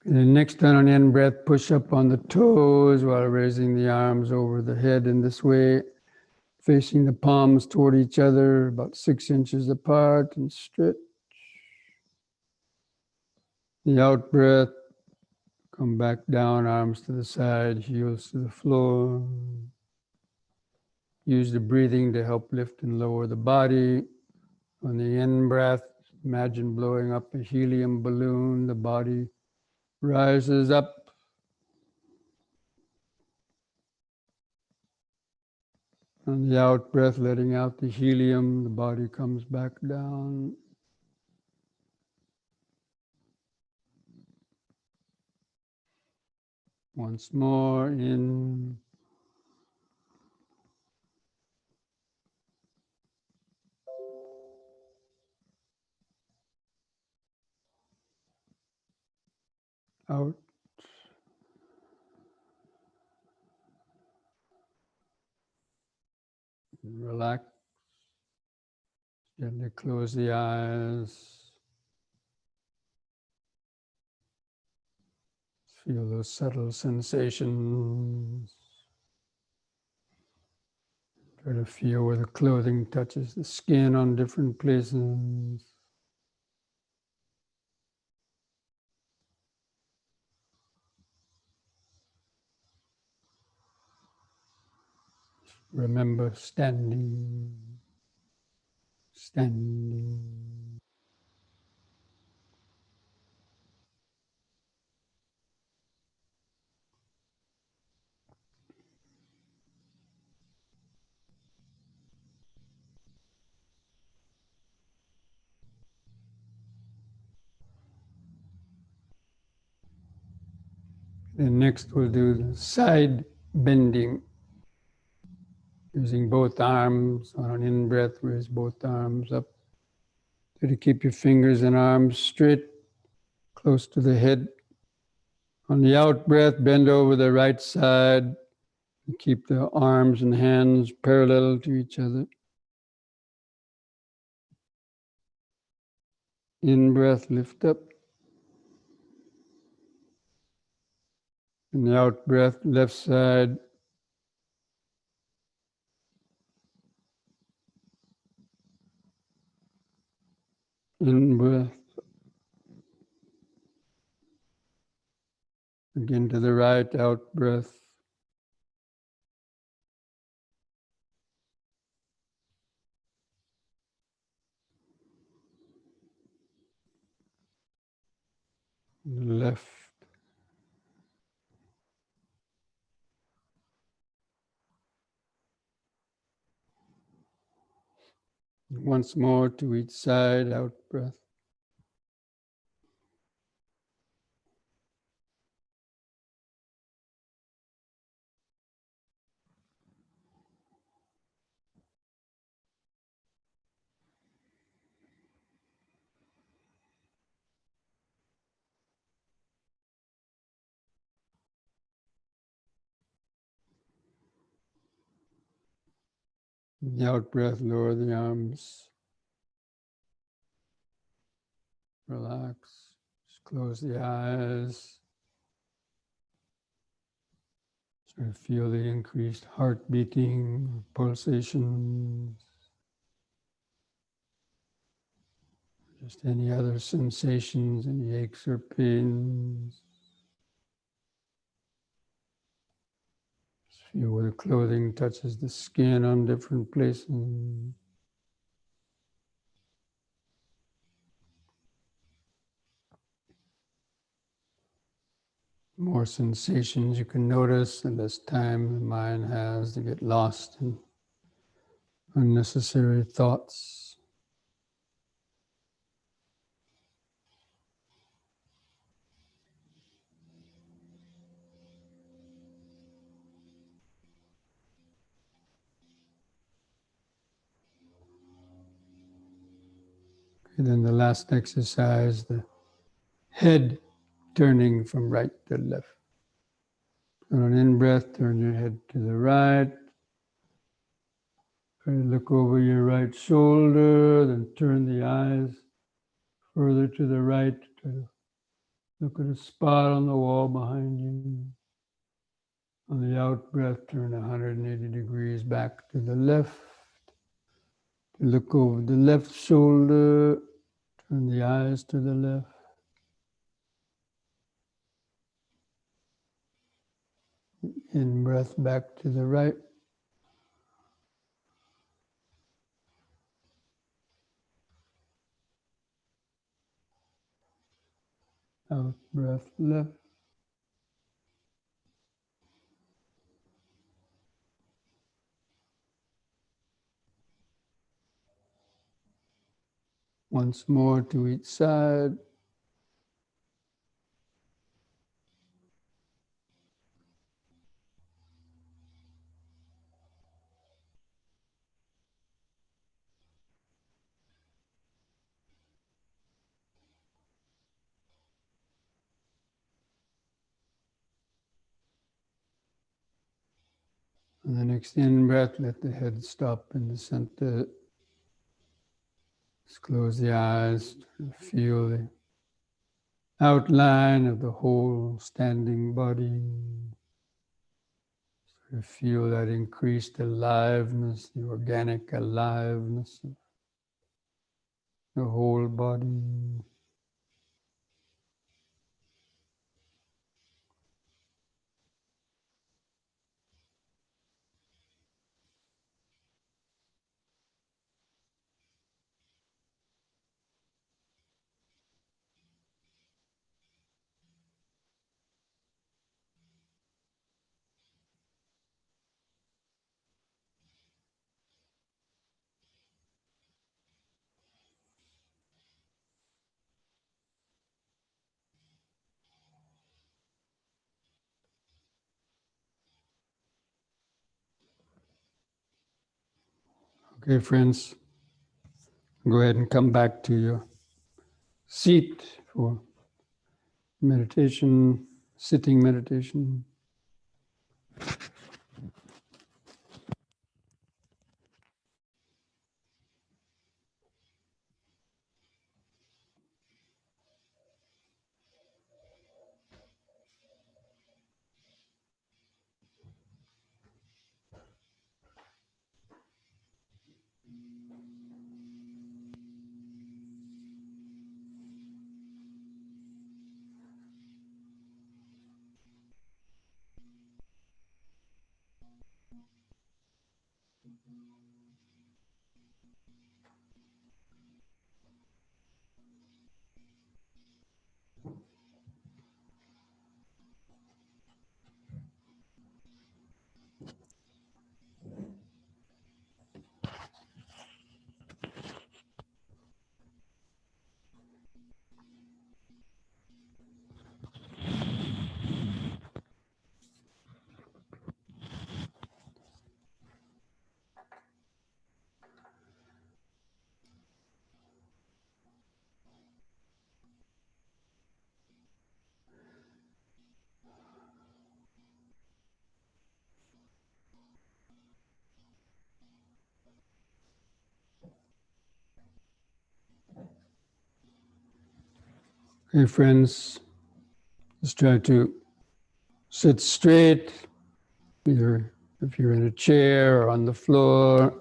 Speaker 1: And then next on an in-breath, push up on the toes while raising the arms over the head in this way, facing the palms toward each other, about 6 inches apart, and stretch. The out breath, come back down, arms to the side, heels to the floor. Use the breathing to help lift and lower the body. On the in-breath, imagine blowing up a helium balloon, the body rises up. On the out breath, letting out the helium, the body comes back down. Once more, in. Out. Relax. Gently close the eyes. Feel those subtle sensations. Try to feel where the clothing touches the skin on different places. Remember standing, standing. Then next we'll do the side bending. Using both arms on an in-breath, raise both arms up. Try to keep your fingers and arms straight, close to the head. On the out-breath, bend over the right side and keep the arms and hands parallel to each other. In-breath, lift up. And the out-breath, left side. In-breath. Again to the right, out-breath. Left. Once more to each side, out-breath. The out-breath, lower the arms. Relax. Just close the eyes. Sort of feel the increased heart beating, pulsations. Just any other sensations, any aches or pains. Feel where the clothing touches the skin on different places. More sensations you can notice, the less time the mind has to get lost in unnecessary thoughts. And then the last exercise, the head turning from right to left. On an in-breath, turn your head to the right. Try to look over your right shoulder, then turn the eyes further to the right. Try to look at a spot on the wall behind you. On the out-breath, turn 180 degrees back to the left. Look over the left shoulder, turn the eyes to the left. In-breath back to the right. Out-breath left. Once more to each side. And the next in-breath, let the head stop in the center. Just close the eyes, feel the outline of the whole standing body. Sort of feel that increased aliveness, the organic aliveness of the whole body. Okay, friends, go ahead and come back to your seat for meditation, sitting meditation. Okay, friends, just try to sit straight, either if you're in a chair or on the floor.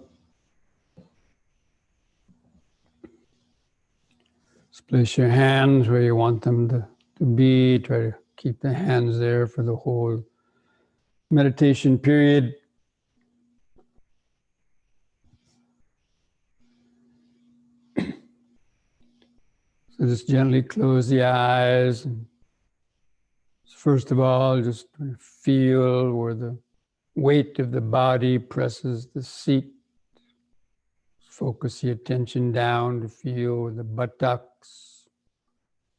Speaker 1: Just place your hands where you want them to be. Try to keep the hands there for the whole meditation period. So just gently close the eyes. And first of all, just feel where the weight of the body presses the seat. Focus the attention down to feel the buttocks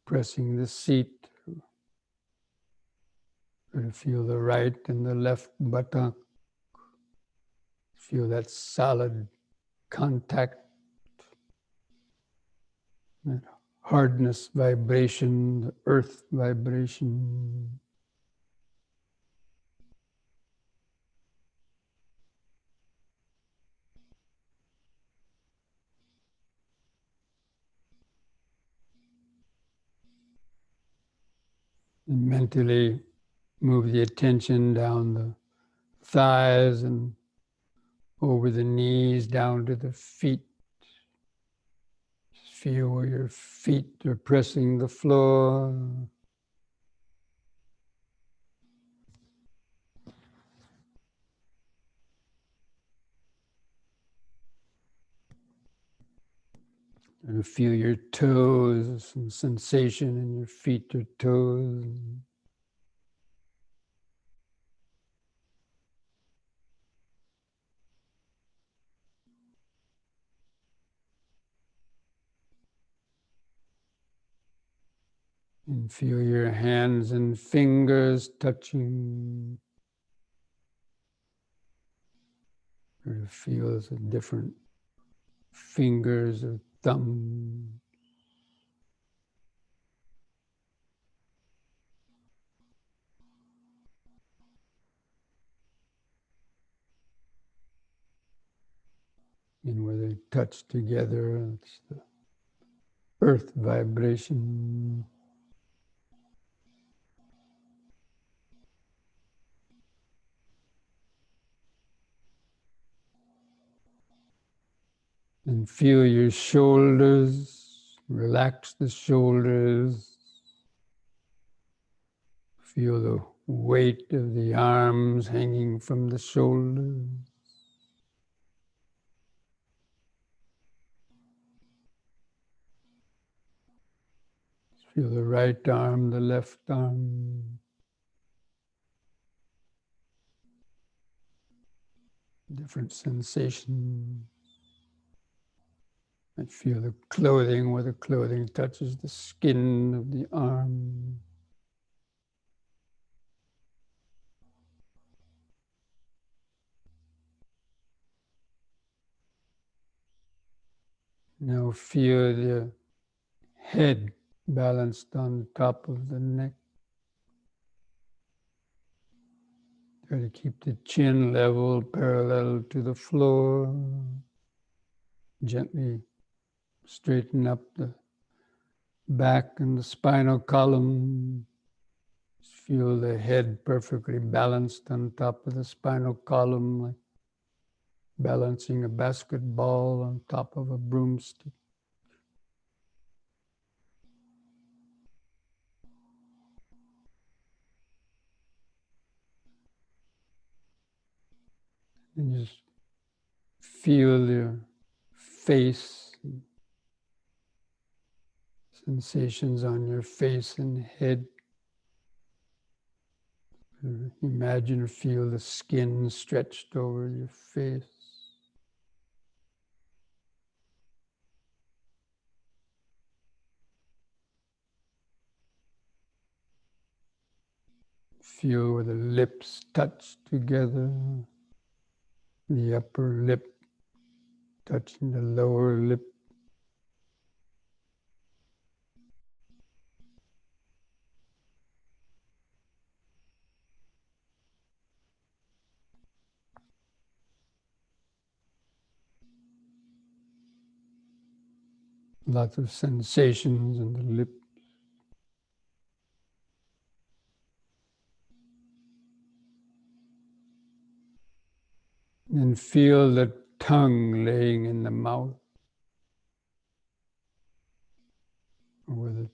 Speaker 1: pressing the seat. Or to feel the right and the left buttock. Feel that solid contact. That hardness vibration, the earth vibration. And mentally move the attention down the thighs and over the knees down to the feet. Just feel where your feet are pressing the floor. And feel your toes, some sensation in your feet or toes. And feel your hands and fingers touching. Or feel the different fingers or thumb. And where they touch together, it's the earth vibration. And feel your shoulders, relax the shoulders. Feel the weight of the arms hanging from the shoulders. Feel the right arm, the left arm. Different sensations. And feel the clothing, where the clothing touches the skin of the arm. Now feel the head balanced on the top of the neck. Try to keep the chin level, parallel to the floor. Gently straighten up the back and the spinal column. Just feel the head perfectly balanced on top of the spinal column, like balancing a basketball on top of a broomstick. And just feel your face, sensations on your face and head. Imagine or feel the skin stretched over your face. Feel where the lips touch together, the upper lip touching the lower lip. Lots of sensations in the lip. And feel the tongue laying in the mouth, where the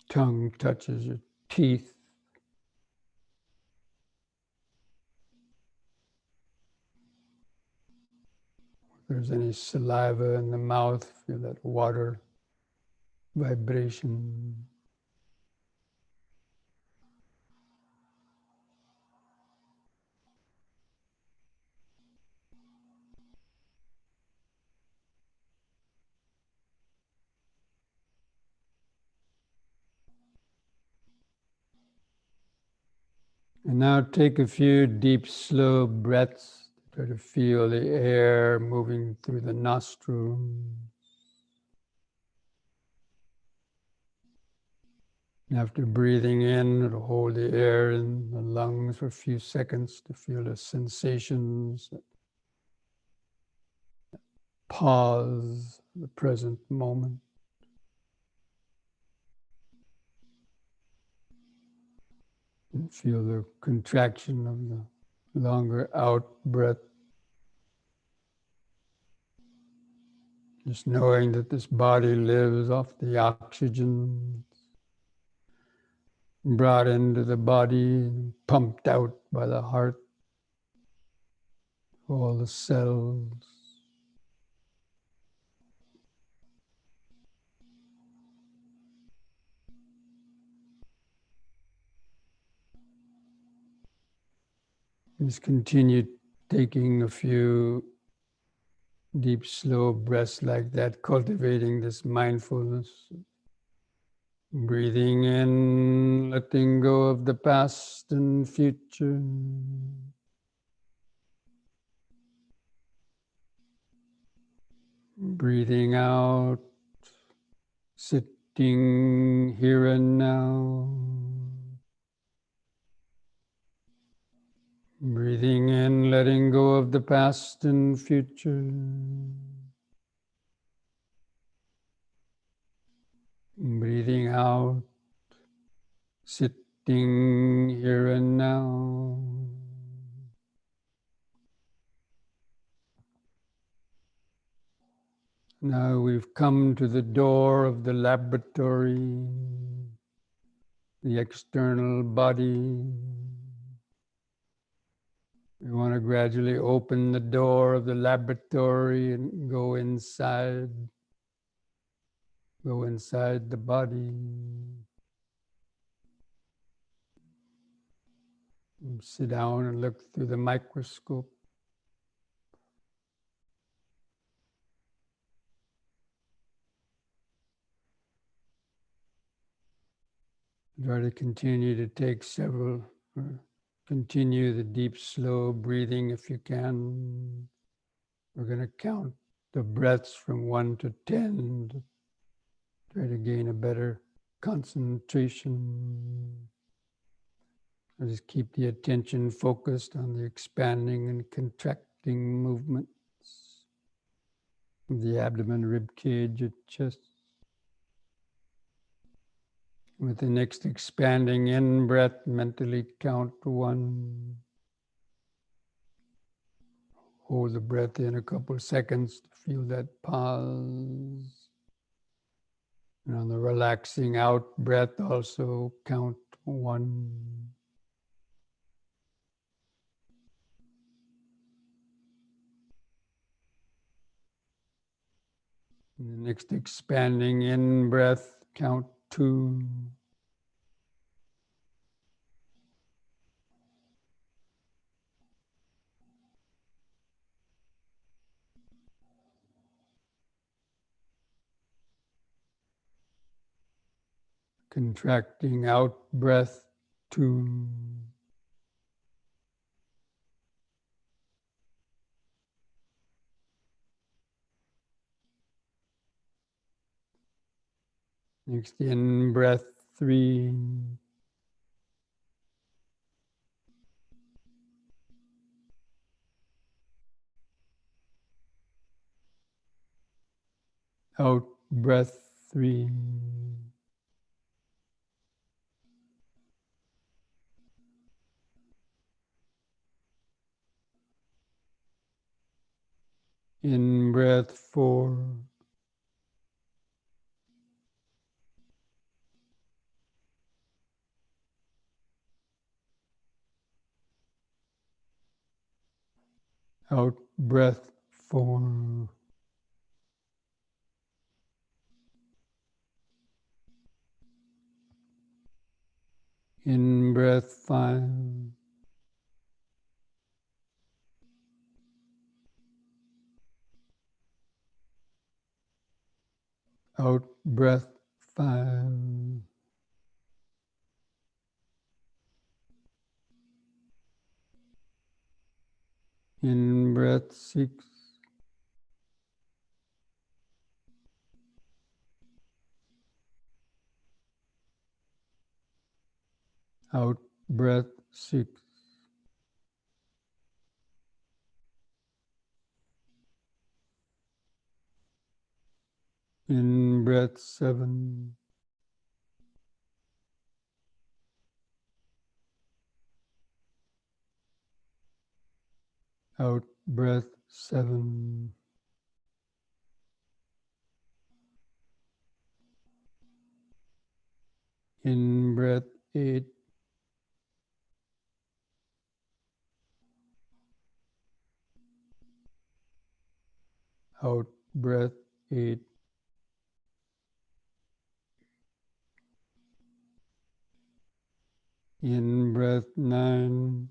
Speaker 1: tongue touches your teeth. there's any saliva in the mouth, feel that water vibration. And now take a few deep, slow breaths. Try to feel the air moving through the nostrils. After breathing in, hold the air in the lungs for a few seconds to feel the sensations. Pause the present moment. And feel the contraction of the longer out breath. Just knowing that this body lives off the oxygen brought into the body, pumped out by the heart, all the cells. Just continue taking a few deep, slow breaths like that, cultivating this mindfulness. Breathing in, letting go of the past and future. Breathing out, sitting here and now. Breathing in, letting go of the past and future. Breathing out, sitting here and now. Now we've come to the door of the laboratory, the external body. We want to gradually open the door of the laboratory and go inside the body. And sit down and look through the microscope. Try to continue to take continue the deep, slow breathing if you can. We're going to count the breaths from 1 to 10 to try to gain a better concentration. Or just keep the attention focused on the expanding and contracting movements of the abdomen, rib cage, and chest. With the next expanding in-breath, mentally count 1. Hold the breath in a couple of seconds to feel that pause. And on the relaxing out breath, also count 1. And the next expanding in breath, count 2. Contracting out breath, 2. Next in breath, 3. Out breath, 3. In breath, 4. Out breath, 4. In breath 5. Out breath 5. In breath 6. Out breath 6. In breath 7. Out breath 7. In breath 8. Out breath 8. In breath 9.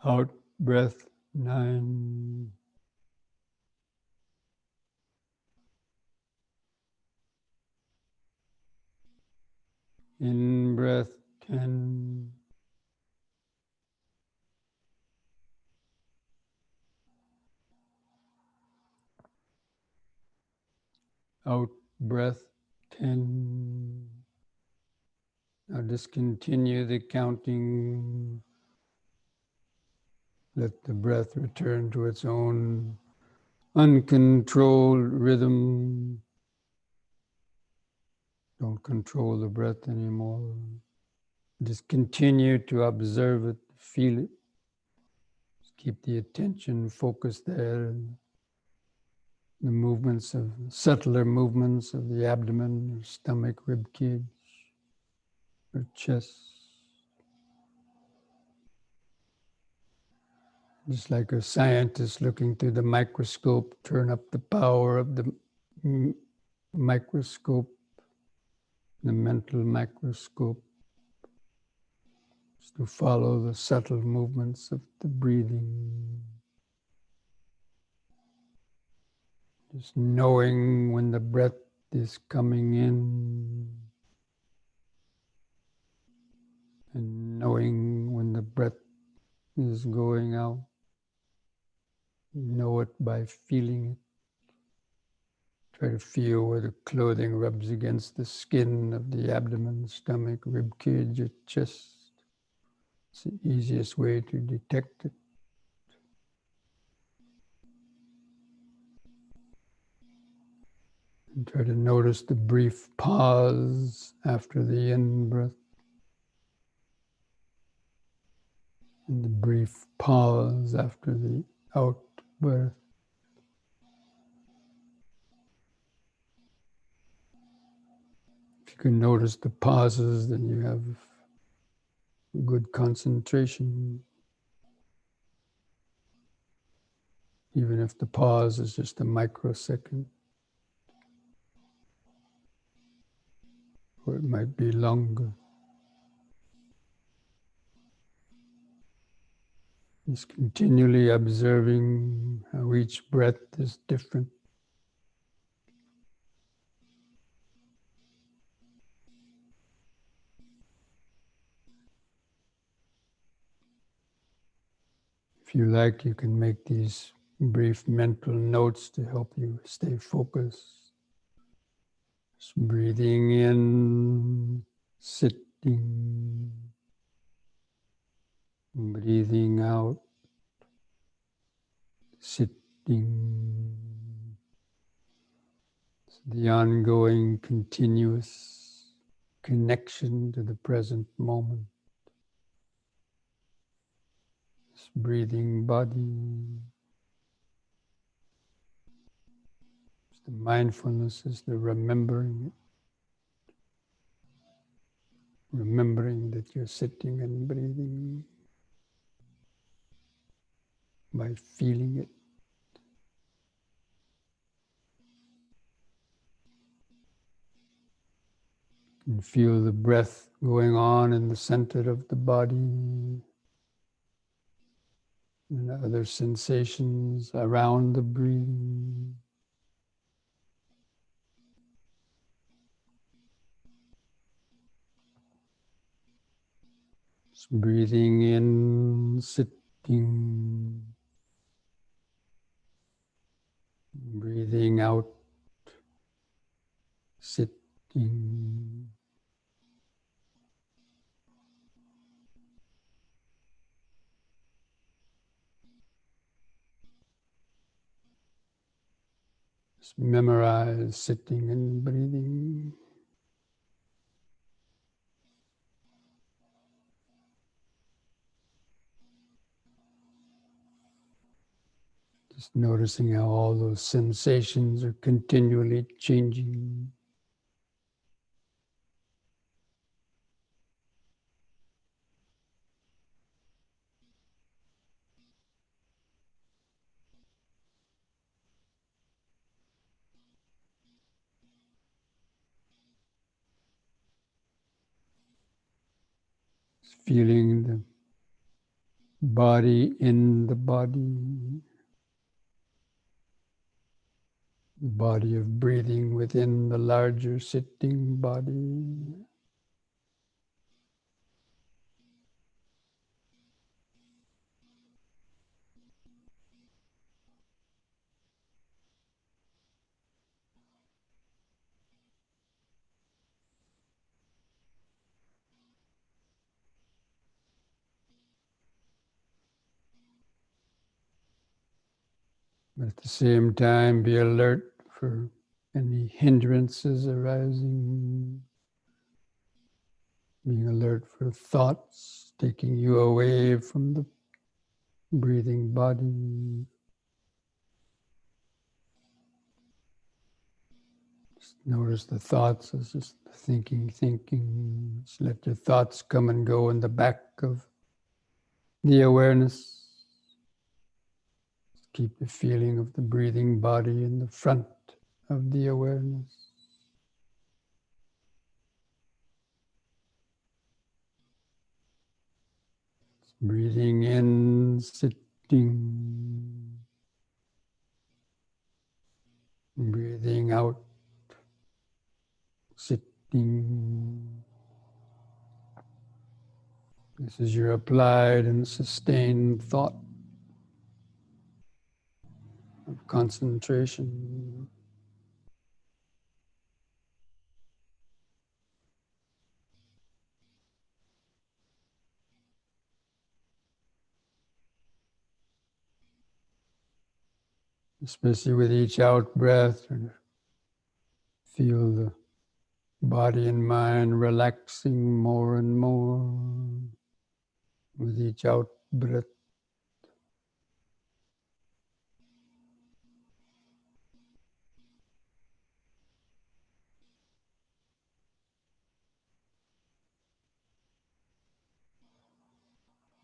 Speaker 1: Out breath 9. In breath 10. Out breath 10. Now discontinue the counting. Let the breath return to its own uncontrolled rhythm. Don't control the breath anymore. Just continue to observe it, feel it. Just keep the attention focused there. The movements of subtler movements of the abdomen, or stomach, rib cage, or chest. Just like a scientist looking through the microscope, turn up the power of the microscope, the mental microscope, just to follow the subtle movements of the breathing. Just knowing when the breath is coming in and knowing when the breath is going out. Know it by feeling it. Try to feel where the clothing rubs against the skin of the abdomen, stomach, rib cage, or chest. It's the easiest way to detect it. And try to notice the brief pause after the in-breath and the brief pause after the out-breath. If you can notice the pauses, then you have good concentration. Even if the pause is just a microsecond, or it might be longer. Just continually observing how each breath is different. If you like, you can make these brief mental notes to help you stay focused. Just breathing in, sitting, breathing out, sitting. It's the ongoing, continuous connection to the present moment. This breathing body. The mindfulness is the remembering it. remembering that you're sitting and breathing by feeling it. And feel the breath going on in the center of the body and other sensations around the breathing. Just breathing in, sitting. Breathing out, sitting. Just memorize sitting and breathing. Just noticing how all those sensations are continually changing. Just feeling the body in the body of breathing within the larger sitting body. But at the same time, be alert for any hindrances arising. Being alert for thoughts taking you away from the breathing body. Just notice the thoughts as just thinking. Just let your thoughts come and go in the back of the awareness. Just keep the feeling of the breathing body in the front of the awareness. Just breathing in, sitting. Breathing out, sitting. This is your applied and sustained thought of concentration. Especially with each out breath, feel the body and mind relaxing more and more with each out breath.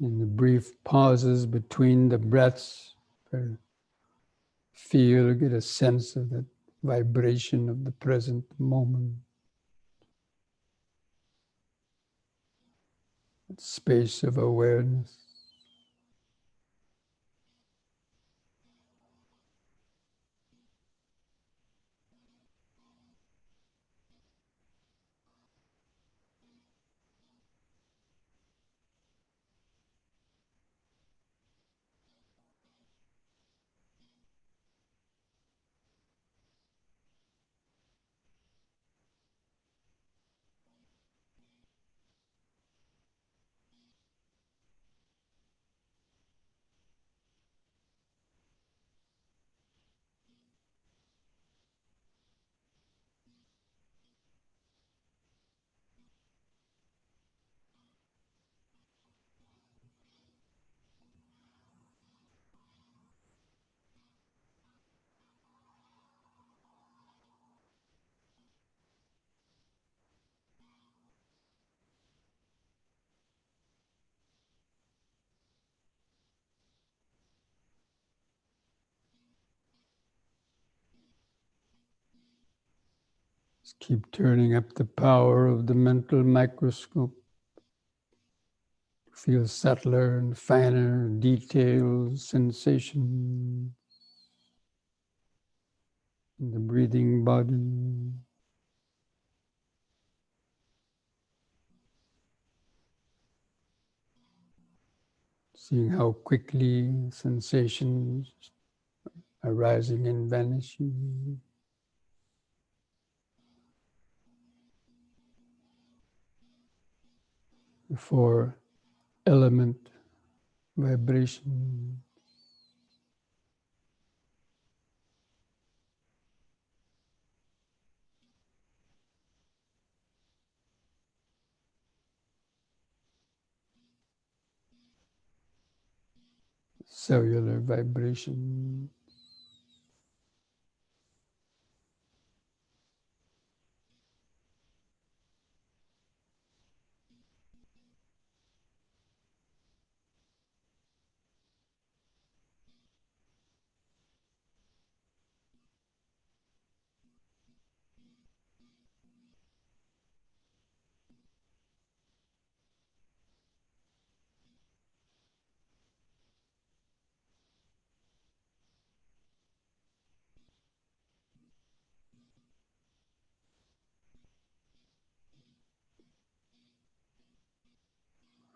Speaker 1: In the brief pauses between the breaths, feel, get a sense of the vibration of the present moment. That space of awareness. Just keep turning up the power of the mental microscope. Feel subtler and finer details, sensations in the breathing body. Seeing how quickly sensations are rising and vanishing. The 4 element vibration. Cellular vibration.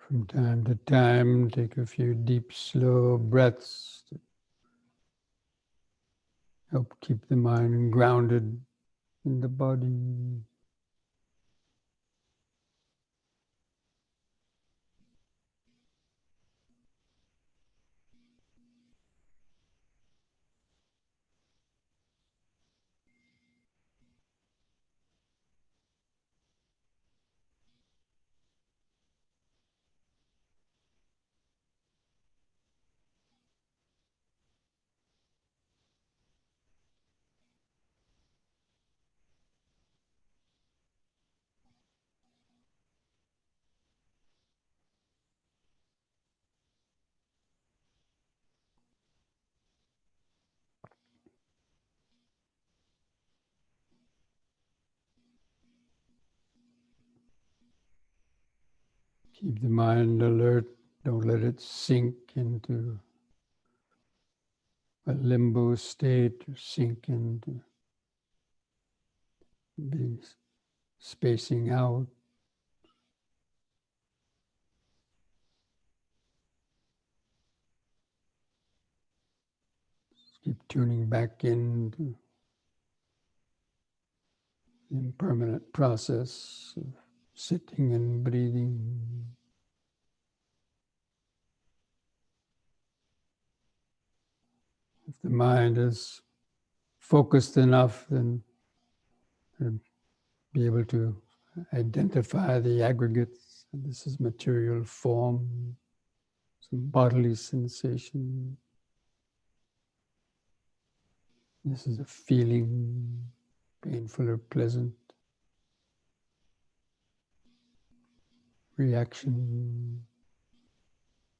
Speaker 1: From time to time, take a few deep, slow breaths to help keep the mind grounded in the body. Keep the mind alert. Don't let it sink into a limbo state or sink into being spacing out. Keep tuning back into the impermanent process of sitting and breathing. If the mind is focused enough, then it'll be able to identify the aggregates. This is material form, some bodily sensation. This is a feeling, painful or pleasant. Reaction.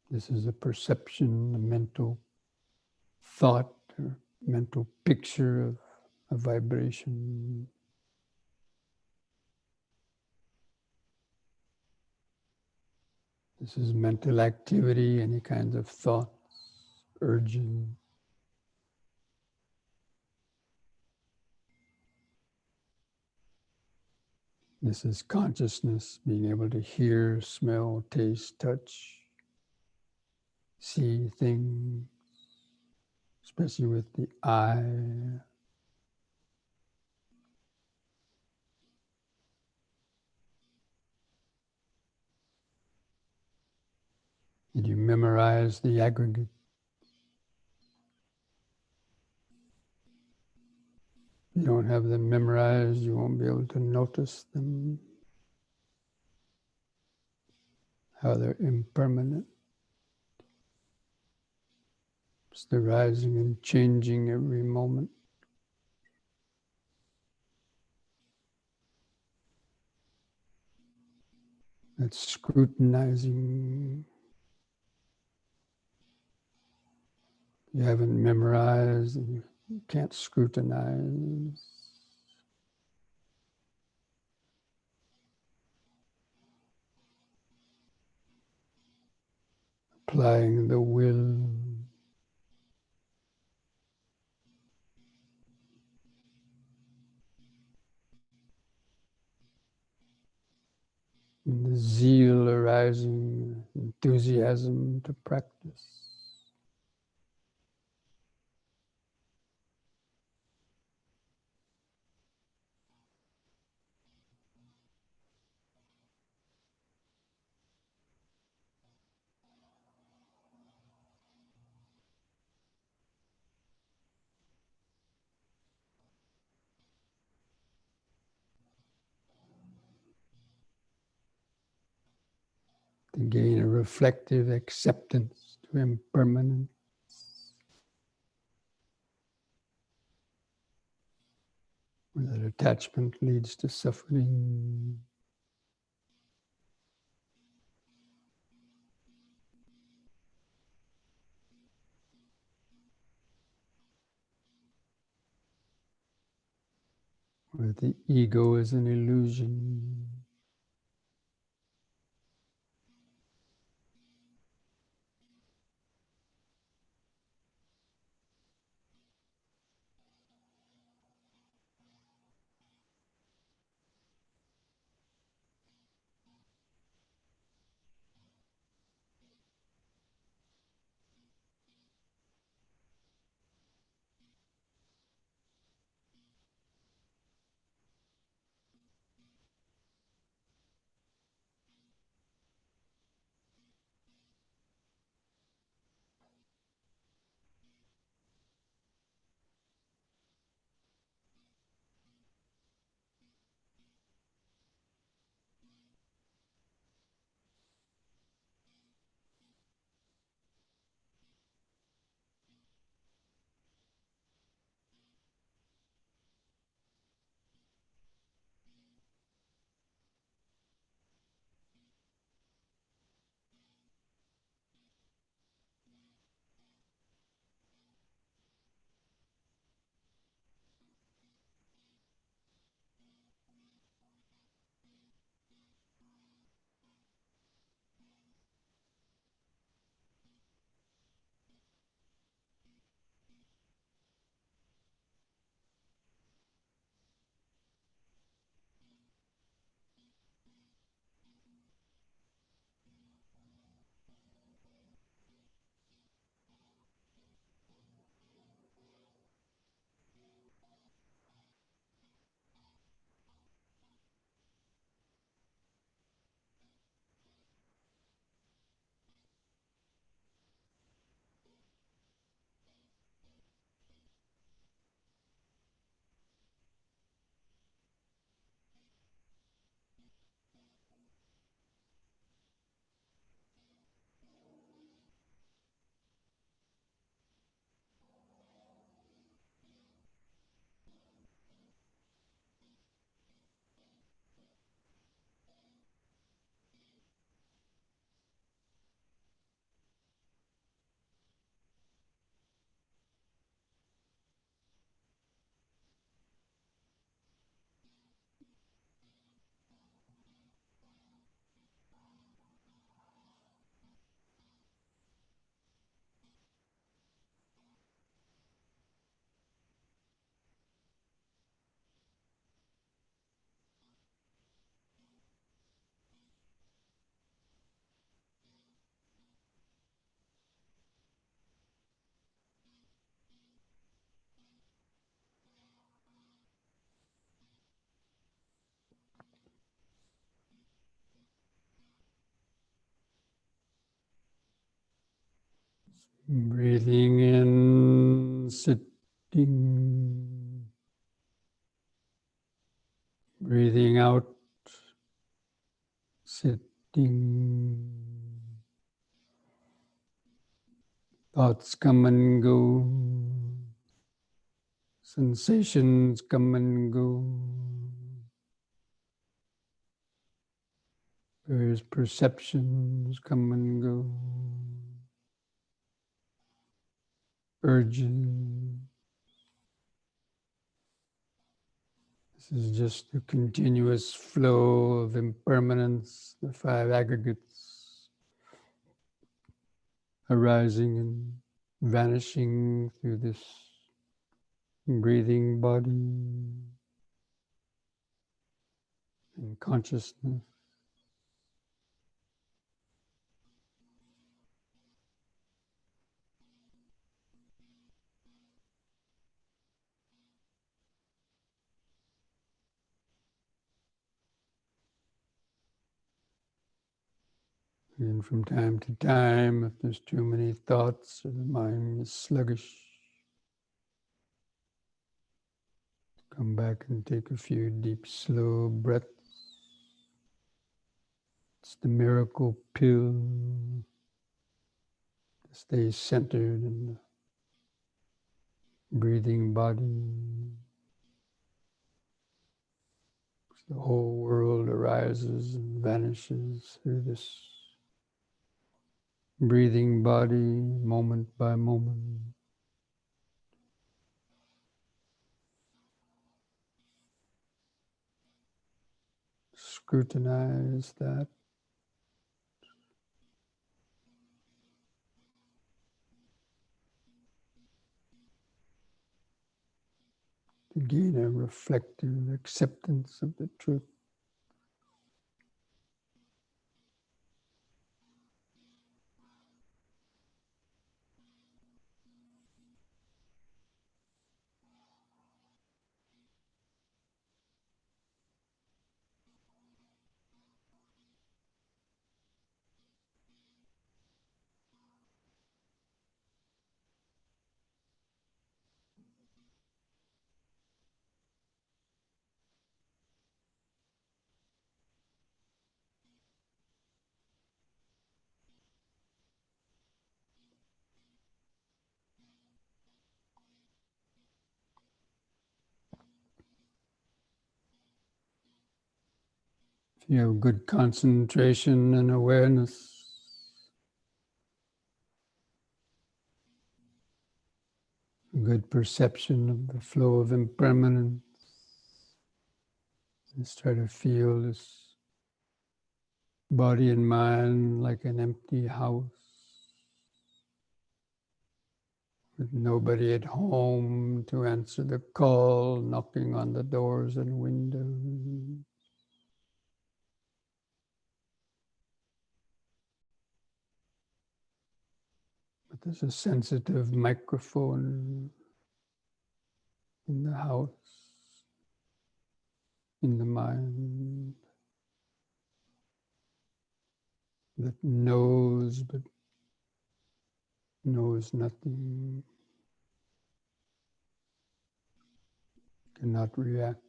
Speaker 1: This is a perception, a mental thought or mental picture of a vibration. This is mental activity, any kinds of thoughts, urges. This is consciousness, being able to hear, smell, taste, touch, see things, especially with the eye. Did you memorize the aggregate? If you don't have them memorized, you won't be able to notice them, how they're impermanent. They're rising and changing every moment. That's scrutinizing. You haven't memorized, and you can't scrutinize. applying the will. And the zeal arising, enthusiasm to practice. To gain a reflective acceptance to impermanence. Where that attachment leads to suffering. Where the ego is an illusion. Breathing in, sitting. Breathing out, sitting. Thoughts come and go. Sensations come and go. Various perceptions come and go. Urges. This is just the continuous flow of impermanence, the five aggregates. arising and vanishing through this breathing body and consciousness. And from time to time, if there's too many thoughts or the mind is sluggish, come back and take a few deep, slow breaths. It's the miracle pill to stay centered in the breathing body. The whole world arises and vanishes through this breathing body, moment by moment. Scrutinize that. To gain a reflective acceptance of the truth. If you have good concentration and awareness, good perception of the flow of impermanence, just try to feel this body and mind like an empty house with nobody at home to answer the call, knocking on the doors and windows. But there's a sensitive microphone in the house, in the mind, that knows but knows nothing, cannot react.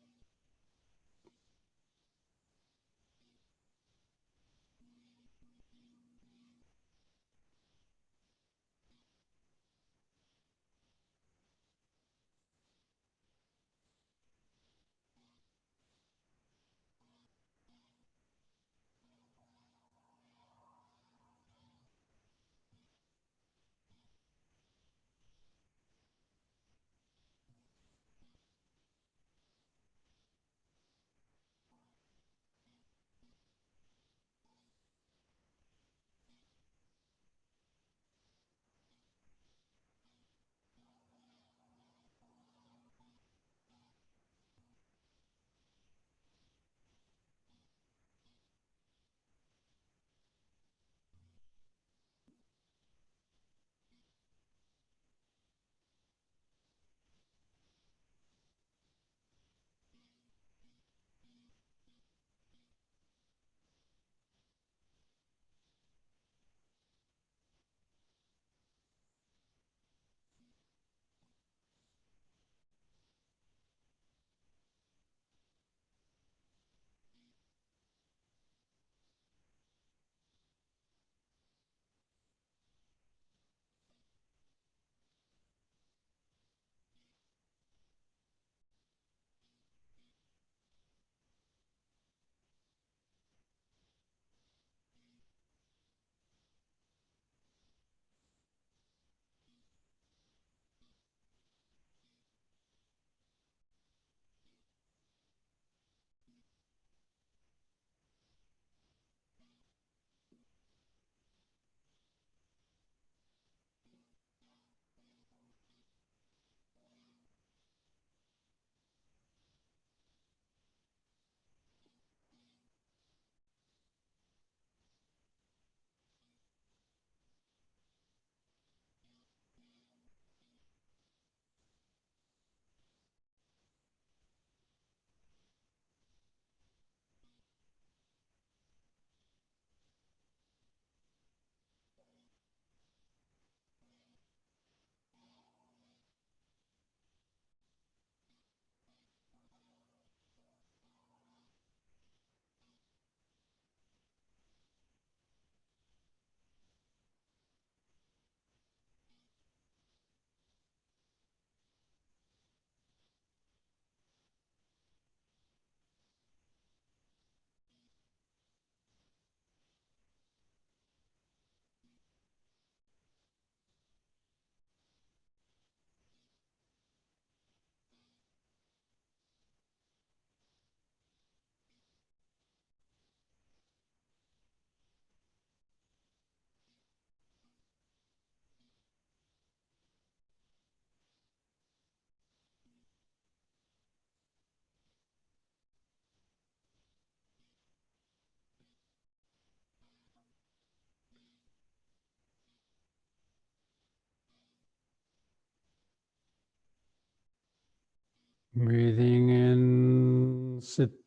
Speaker 1: Breathing in, sitting.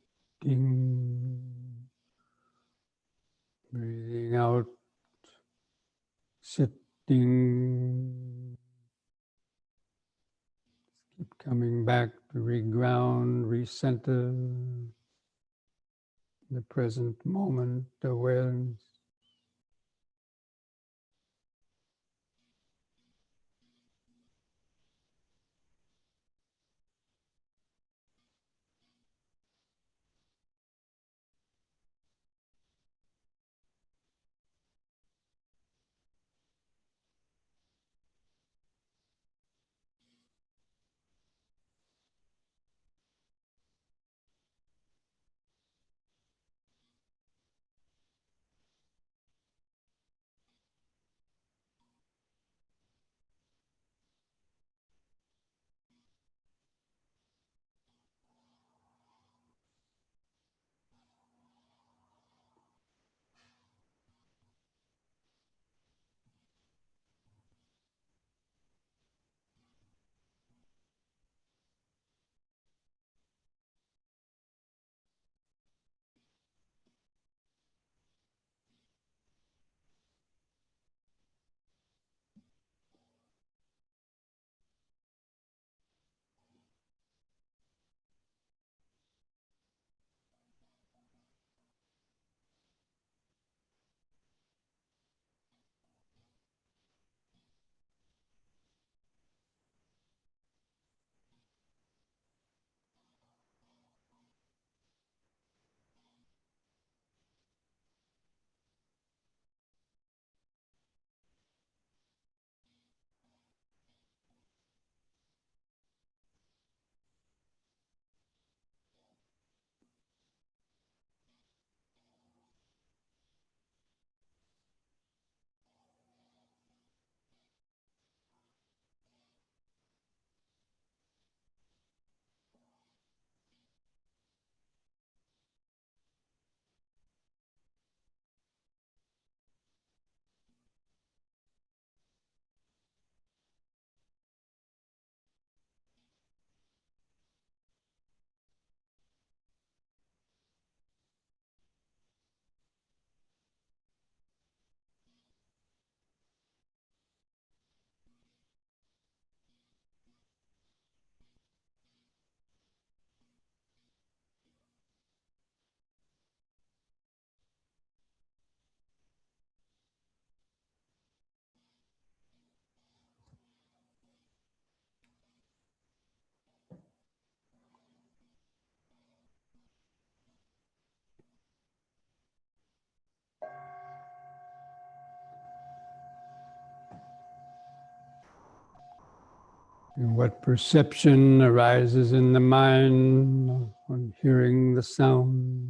Speaker 1: Breathing out, sitting. Keep coming back to reground, recenter the present moment awareness. And what perception arises in the mind on hearing the sound?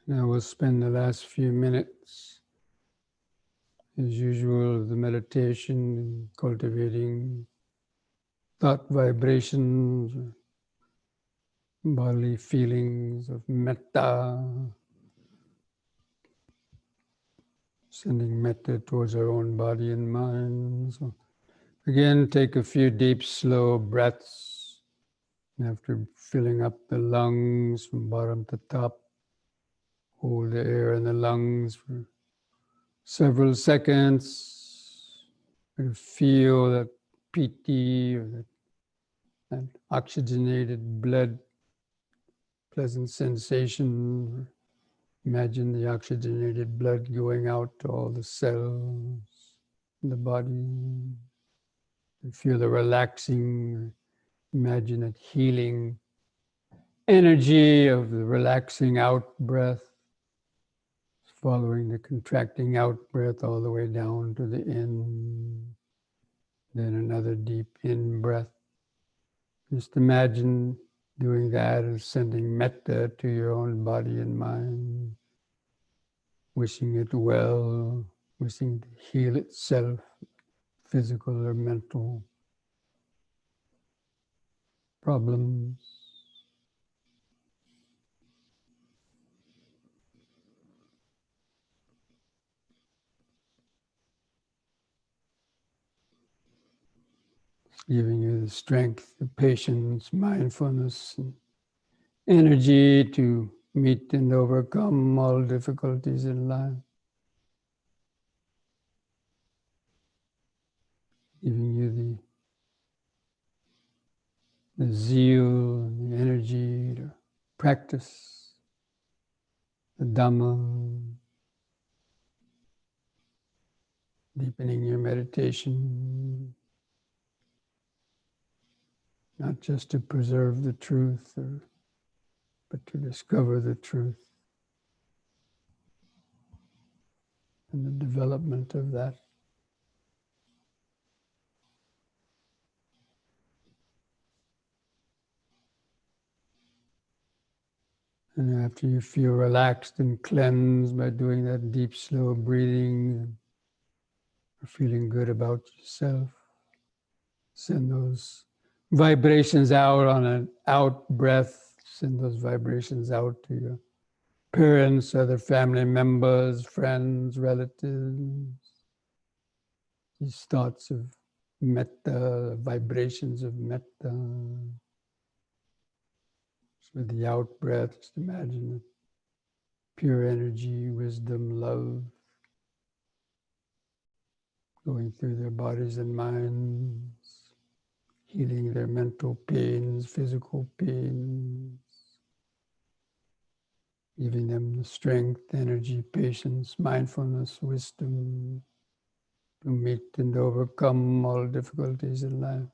Speaker 1: Now we'll spend the last few minutes, as usual, of the meditation in cultivating thought vibrations, bodily feelings of metta, sending metta towards our own body and mind. So again, take a few deep, slow breaths. After filling up the lungs from bottom to top, hold the air in the lungs for several seconds. And feel that piti, or that oxygenated blood, pleasant sensation. Imagine the oxygenated blood going out to all the cells in the body. You feel the relaxing, imagine it healing energy of the relaxing out breath, following the contracting out breath all the way down to the in. Then another deep in breath. Just imagine doing that and sending metta to your own body and mind, wishing it well, wishing to heal itself, physical or mental problems. giving you the strength, the patience, mindfulness, and energy to meet and overcome all difficulties in life. Giving you the zeal and the energy to practice the Dhamma, deepening your meditation, not just to preserve the truth, but to discover the truth and the development of that. And after you feel relaxed and cleansed by doing that deep, slow breathing, or feeling good about yourself, send those vibrations out on an out breath. Send those vibrations out to your parents, other family members, friends, relatives. These thoughts of metta, vibrations of metta. So with the out breath, just imagine it. Pure energy, wisdom, love going through their bodies and minds, healing their mental pains, physical pains, giving them the strength, energy, patience, mindfulness, wisdom to meet and overcome all difficulties in life.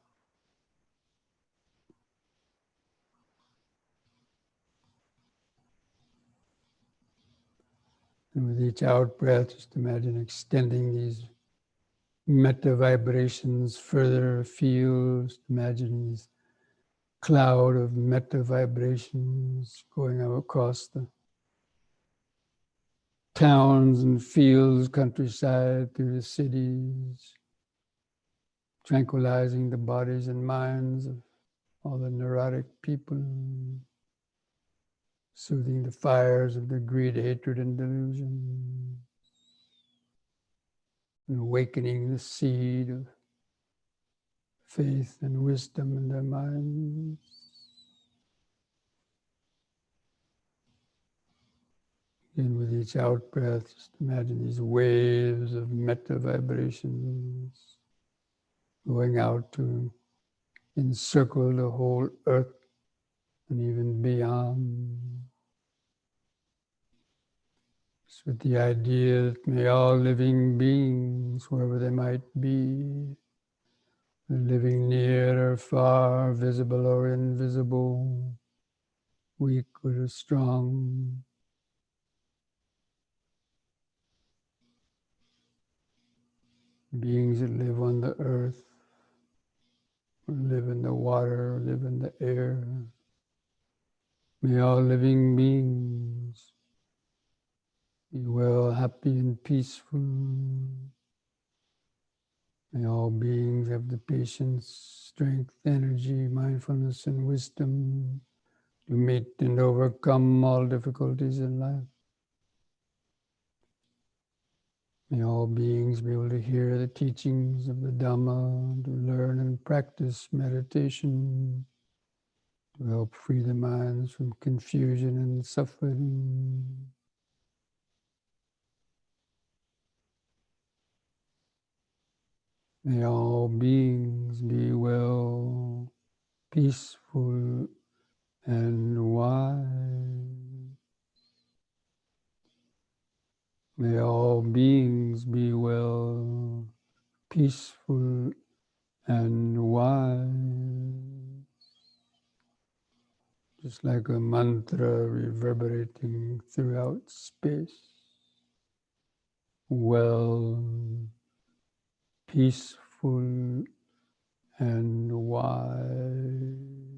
Speaker 1: And with each out breath, just imagine extending these metta vibrations further afield. Just imagine these cloud of metta vibrations going across the towns and fields, countryside, through the cities, tranquilizing the bodies and minds of all the neurotic people, soothing the fires of their greed, hatred, and delusion, and awakening the seed of faith and wisdom in their minds. And with each out breath, just imagine these waves of metta vibrations going out to encircle the whole earth and even beyond. Just with the idea that may all living beings, wherever they might be, living near or far, visible or invisible, weak or strong, beings that live on the earth, or live in the water, or live in the air. May all living beings be well, happy, and peaceful. May all beings have the patience, strength, energy, mindfulness, and wisdom to meet and overcome all difficulties in life. May all beings be able to hear the teachings of the Dhamma, to learn and practice meditation, to help free their minds from confusion and suffering. May all beings be well, peaceful, and wise. May all beings be well, peaceful, and wise. Just like a mantra reverberating throughout space. Well, peaceful, and wise.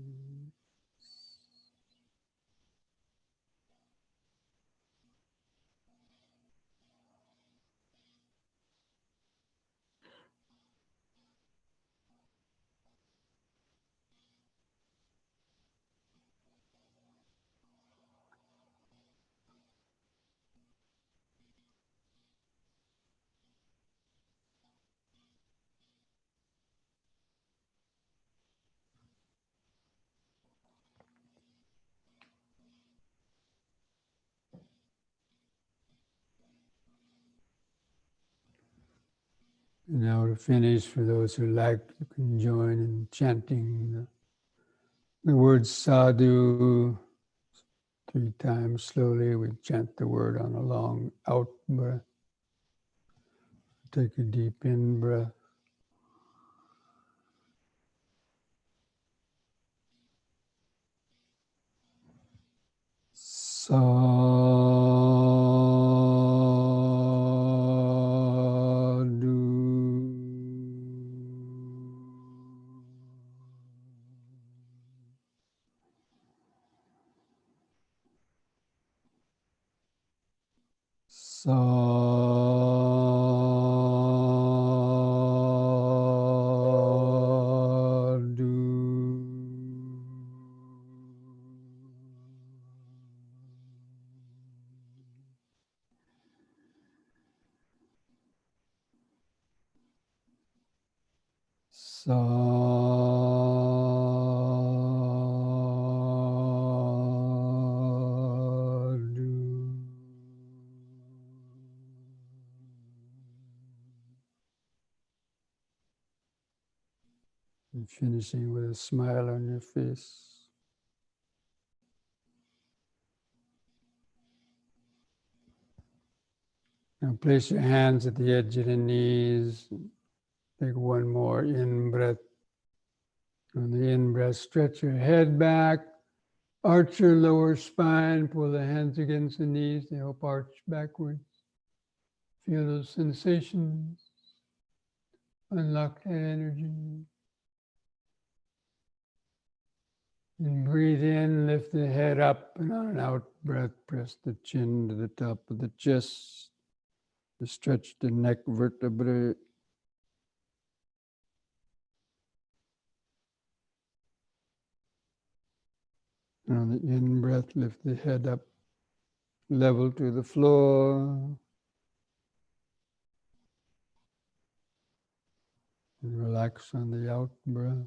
Speaker 1: And now to finish, for those who like, you can join in chanting the word sadhu 3 times slowly. We chant the word on a long out breath. Take a deep in breath. Sadhu. Sadhu. Sadhu. And finishing with a smile on your face. Now place your hands at the edge of the knees. Take one more in breath. On the in breath, stretch your head back, arch your lower spine, pull the hands against the knees, they help arch backwards. Feel those sensations, unlock that energy. And breathe in, lift the head up, and on an out breath, press the chin to the top of the chest, to stretch the neck vertebrae. And on the in breath, lift the head up, level to the floor. And relax on the out breath.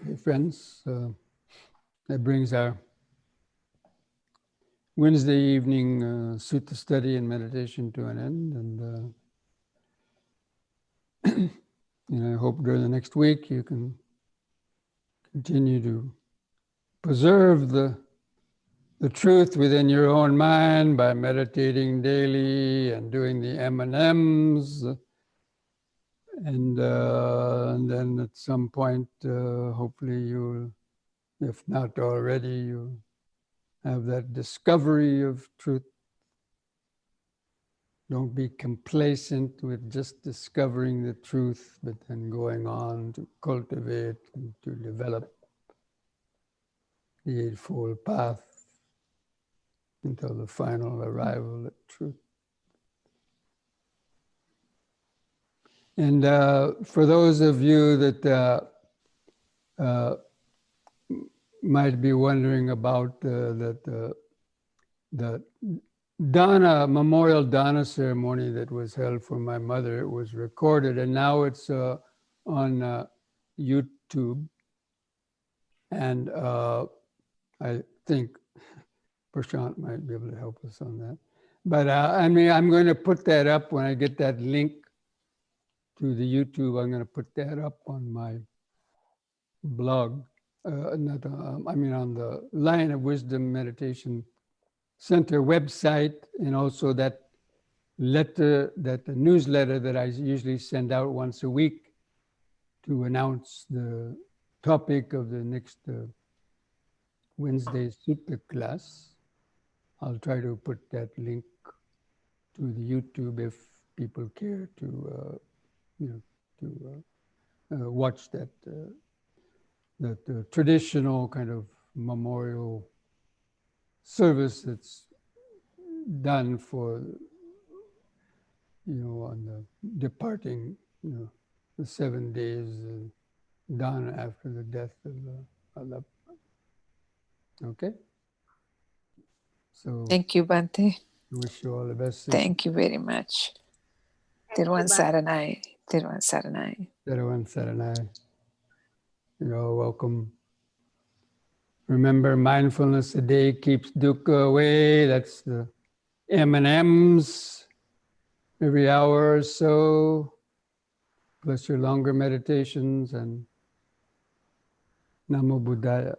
Speaker 1: Okay, friends, that brings our Wednesday evening Sutta study and meditation to an end. And I hope during the next week you can continue to preserve the truth within your own mind by meditating daily and doing the M&Ms. And then at some point, hopefully you'll, if not already, you'll have that discovery of truth. Don't be complacent with just discovering the truth, but then going on to cultivate and to develop the Eightfold Path until the final arrival at truth. And for those of you that might be wondering about the Dana, memorial Dana ceremony that was held for my mother, it was recorded, and now it's on YouTube. And I think Prashant might be able to help us on that. But I'm going to put that up when I get that link to the YouTube. I'm going to put that up on my blog, on the Lion of Wisdom Meditation Center website, and also that letter, the newsletter that I usually send out once a week to announce the topic of the next Wednesday Sutta class. I'll try to put that link to the YouTube if people care to, watch that traditional kind of memorial service that's done for on the departing, the 7 days done after the death of Allah. Okay? So,
Speaker 2: Thank you, Bhante.
Speaker 1: I wish you all the best.
Speaker 2: Thank you very much. Tirwan Saranai. Tirwan Saranai.
Speaker 1: Tirwan Saranai. You're all welcome. Remember, mindfulness a day keeps dukkha away. That's the M&Ms every hour or so, plus your longer meditations, and Namo Buddhaya.